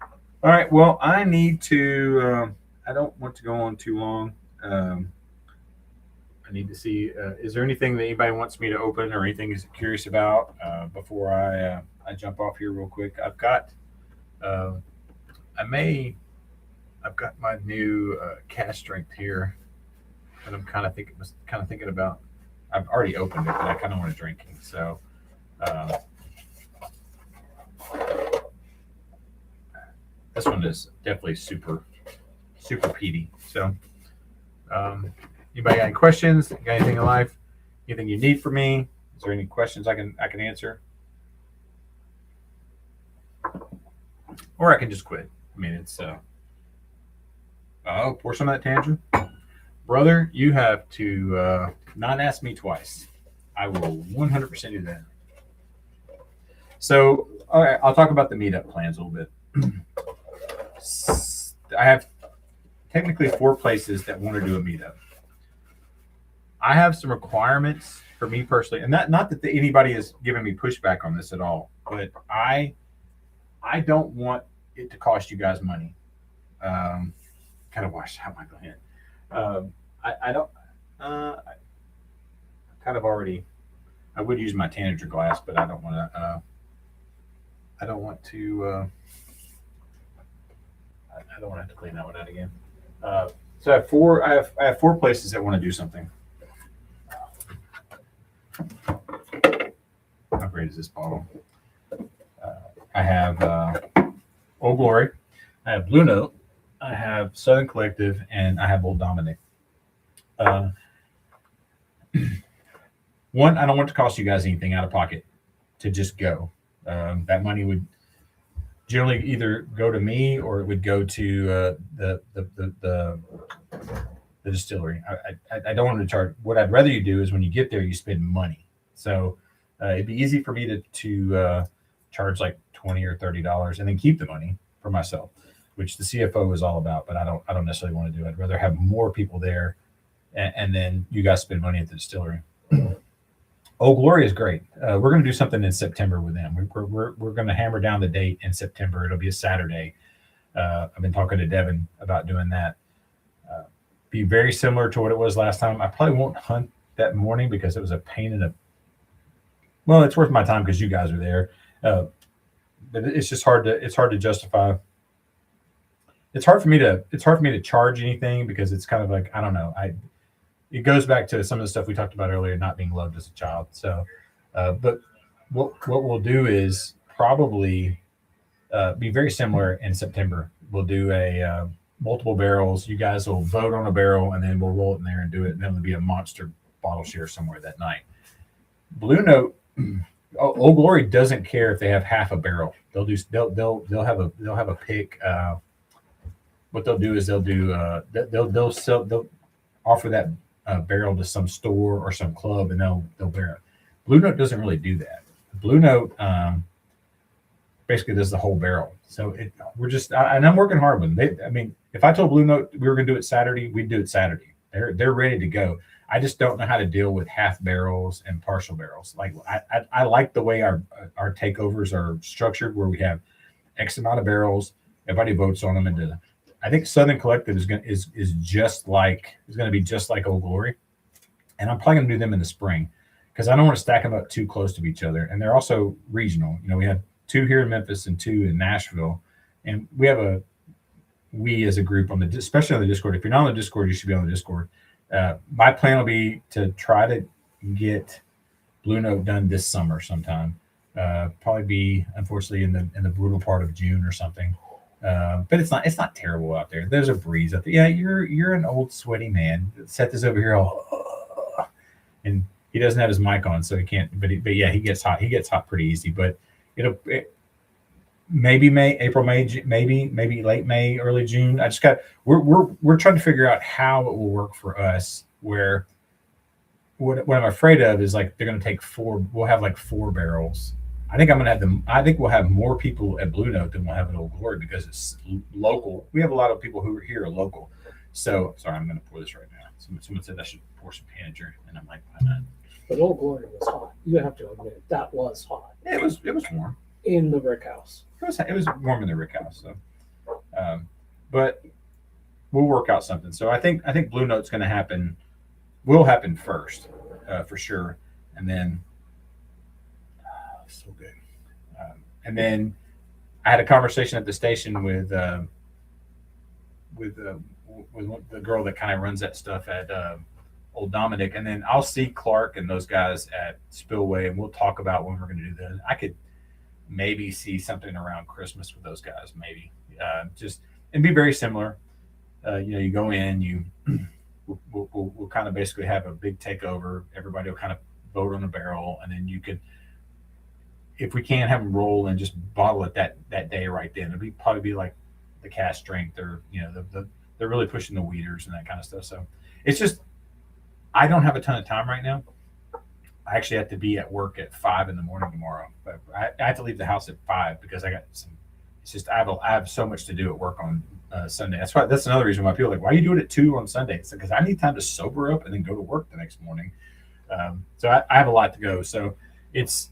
all right. Well, I need to. I don't want to go on too long. I need to see. Is there anything that anybody wants me to open or anything is curious about before I jump off here real quick? I've got. I've got my new cask strength here that I'm kind of thinking about. I've already opened it, but I kind of want to drink it. So this one is definitely super peaty. So anybody got any questions? Got anything in life? Anything you need from me? Is there any questions I can answer? Or I can just quit. I mean, it's pour some of that tangerine. Brother, you have to not ask me twice. I will 100% do that. So, all right, I'll talk about the meetup plans a little bit. I have technically 4 places that want to do a meetup. I have some requirements for me personally, and not that anybody is giving me pushback on this at all, but I don't want it to cost you guys money. Kind of washed out my hand. I don't. I kind of already. I would use my tanager glass, but I don't want to. I don't want to. I don't want to have to clean that one out again. So I have 4. I have 4 places that want to do something. How great is this bottle? I have Old Glory, I have Blue Note, I have Southern Collective, and I have Old Dominic. One, I don't want it to cost you guys anything out of pocket to just go. That money would generally either go to me or it would go to the distillery. I don't want to charge. What I'd rather you do is when you get there, you spend money. So it'd be easy for me to charge like $20 or $30 and then keep the money for myself, which the CFO is all about. But I don't necessarily want to do. I'd rather have more people there, and then you guys spend money at the distillery. Old Glory is great. We're going to do something in September with them. We're going to hammer down the date in September. It'll be a Saturday. I've been talking to Devin about doing that. Be very similar to what it was last time. I probably won't hunt that morning because it was a pain in the. Well, it's worth my time because you guys are there, but it's just hard to. It's hard to justify. It's hard for me to charge anything because it's kind of like I don't know. It goes back to some of the stuff we talked about earlier, not being loved as a child. So, but what we'll do is probably be very similar in September. We'll do a multiple barrels. You guys will vote on a barrel, and then we'll roll it in there and do it. And then it'll be a monster bottle share somewhere that night. Blue Note, Old Glory doesn't care if they have half a barrel. They'll have a pick. What they'll do is they'll offer that barrel to some store or some club, and they'll bear it. Blue Note doesn't really do that. Blue Note basically does the whole barrel. So and I'm working hard with them. I mean, if I told Blue Note we were going to do it Saturday, we'd do it Saturday. They're ready to go. I just don't know how to deal with half barrels and partial barrels. Like I like the way our takeovers are structured, where we have X amount of barrels. Everybody votes on them, and I think Southern Collective is going to be just like Old Glory, and I'm probably going to do them in the spring because I don't want to stack them up too close to each other, and they're also regional. You know, we have 2 here in Memphis and 2 in Nashville, and we as a group especially on the Discord. If you're not on the Discord, you should be on the Discord. My plan will be to try to get Blue Note done this summer sometime. Probably be unfortunately in the brutal part of June or something. But it's not terrible out there. There's a breeze out there. Yeah, you're an old sweaty man. Seth is over here all, and he doesn't have his mic on, so he can't. But yeah, he gets hot. He gets hot pretty easy. But maybe April, May, maybe late May, early June. We're trying to figure out how it will work for us. Where what I'm afraid of is like they're going to take 4. We'll have like 4 barrels. I think we'll have more people at Blue Note than we'll have at Old Glory because it's local. We have a lot of people who are here are local. So sorry, I'm going to pour this right now. Someone said I should pour some Panager, and I'm like, why not? But Old Glory was hot. You have to admit that was hot. It was warm in the Rick House. It was warm in the Rick House. So, but we'll work out something. So I think Blue Note's going to happen. Will happen first, for sure, and then. So good. And then I had a conversation at the station with the girl that kind of runs that stuff at Old Dominic, and then I'll see Clark and those guys at Spillway, and we'll talk about when we're going to do that. I could maybe see something around Christmas with those guys, maybe just and be very similar. You go in, we'll kind of basically have a big takeover. Everybody will kind of vote on a barrel, and then you could. If we can't have them roll and just bottle it that day right then, it'll probably be like the cask strength or they're really pushing the weeders and that kind of stuff. So it's just I don't have a ton of time right now. I actually have to be at work at 5 a.m. tomorrow, but I have to leave the house at 5 because I got some. It's just I have so much to do at work on Sunday. That's another reason why people are like, why are you doing it 2 on Sunday? It's because I need time to sober up and then go to work the next morning. So I have a lot to go. So it's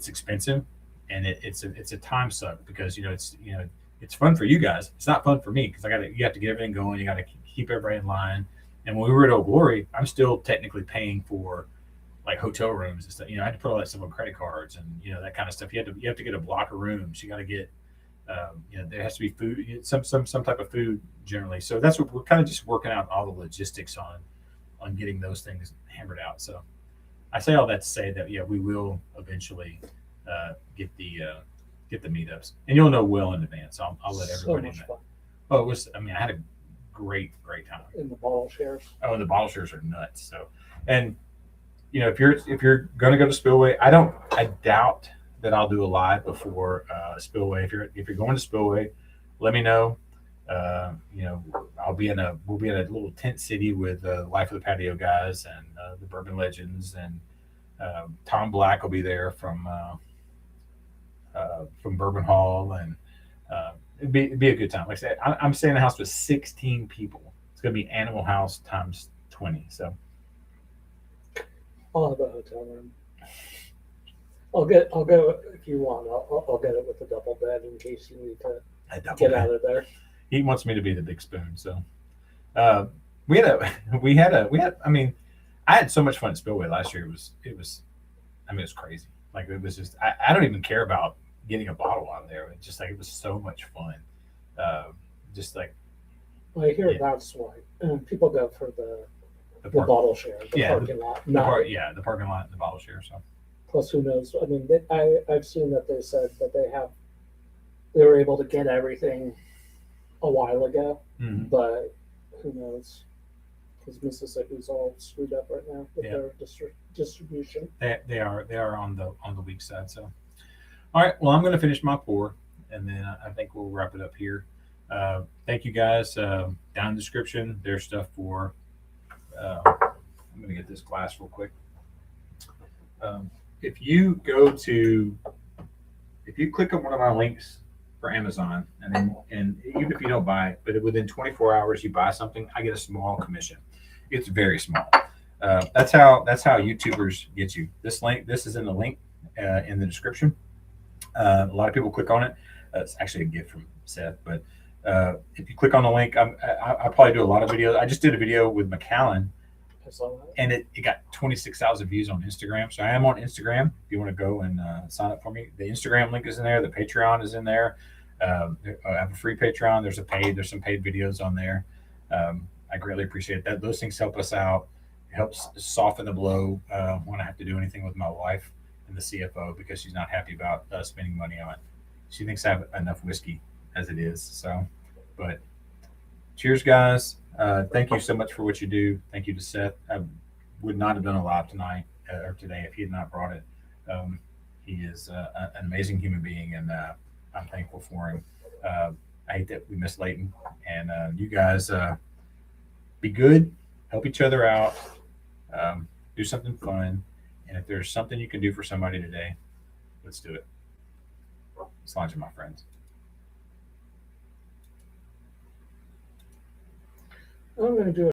expensive and it's a time suck because it's fun for you guys. It's not fun for me because you have to get everything going. You got to keep everybody in line. And when we were at Old Glory, I'm still technically paying for like hotel rooms and stuff. I had to put all that stuff on credit cards and that kind of stuff. You have to get a block of rooms. You got to get there has to be food, some type of food generally. So that's what we're kind of just working out all the logistics on getting those things hammered out. So I say all that to say that we will eventually get the meetups, and you'll know well in advance. I'll let So everybody much know. fun. Oh, it was. I mean, I had a great time. In the bottle shares. Oh, and the bottle shares are nuts. So, and if you're going to go to Spillway, I doubt that I'll do a live before Spillway. If you're going to Spillway, let me know. We'll be in a little tent city with Life of the Patio guys and the Bourbon Legends, and Tom Black will be there from Bourbon Hall, and it'd be a good time. Like I said, I'm staying in a house with 16 people. It's going to be Animal House times 20. So I'll have a hotel room. I'll go if you want. I'll get it with a double bed in case you need to get out of there. He wants me to be the big spoon. So we had. I mean, I had so much fun at Spillway last year. It was crazy. Like it was just. I don't even care about getting a bottle out of there. It's just like it was so much fun. Just like. Well, I hear that's why people go for the bottle share, the parking lot. The parking lot and the bottle share. So. Plus, who knows? I mean, I've seen that they said that they were able to get everything a while ago, but who knows? Because Mississippi's all screwed up right now with their distribution. They are on the weak side. So, all right. Well, I'm going to finish my pour, and then I think we'll wrap it up here. Thank you guys. Down in the description, there's stuff for. I'm going to get this glass real quick. If you click on one of my links for Amazon, and even if you don't buy it, but within 24 hours you buy something, I get a small commission. It's very small. That's how YouTubers get you. This is in the link in the description. A lot of people click on it. It's actually a gift from Seth, but if you click on the link, I probably do a lot of videos. I just did a video with McAllen. And it got 26,000 views on Instagram. So I am on Instagram. If you want to go and sign up for me, the Instagram link is in there. The Patreon is in there. I have a free Patreon. There's some paid videos on there. I greatly appreciate that. Those things help us out. It helps soften the blow when I have to do anything with my wife and the CFO because she's not happy about spending money on it. She thinks I have enough whiskey as it is. So, but cheers, guys. Thank you so much for what you do. Thank you to Seth. I would not have done a live tonight or today if he had not brought it. He is an amazing human being, and I'm thankful for him. I hate that we missed Leighton, and you guys be good, help each other out, do something fun, and if there's something you can do for somebody today, let's do it. Slàinte, my friends. I'm going to do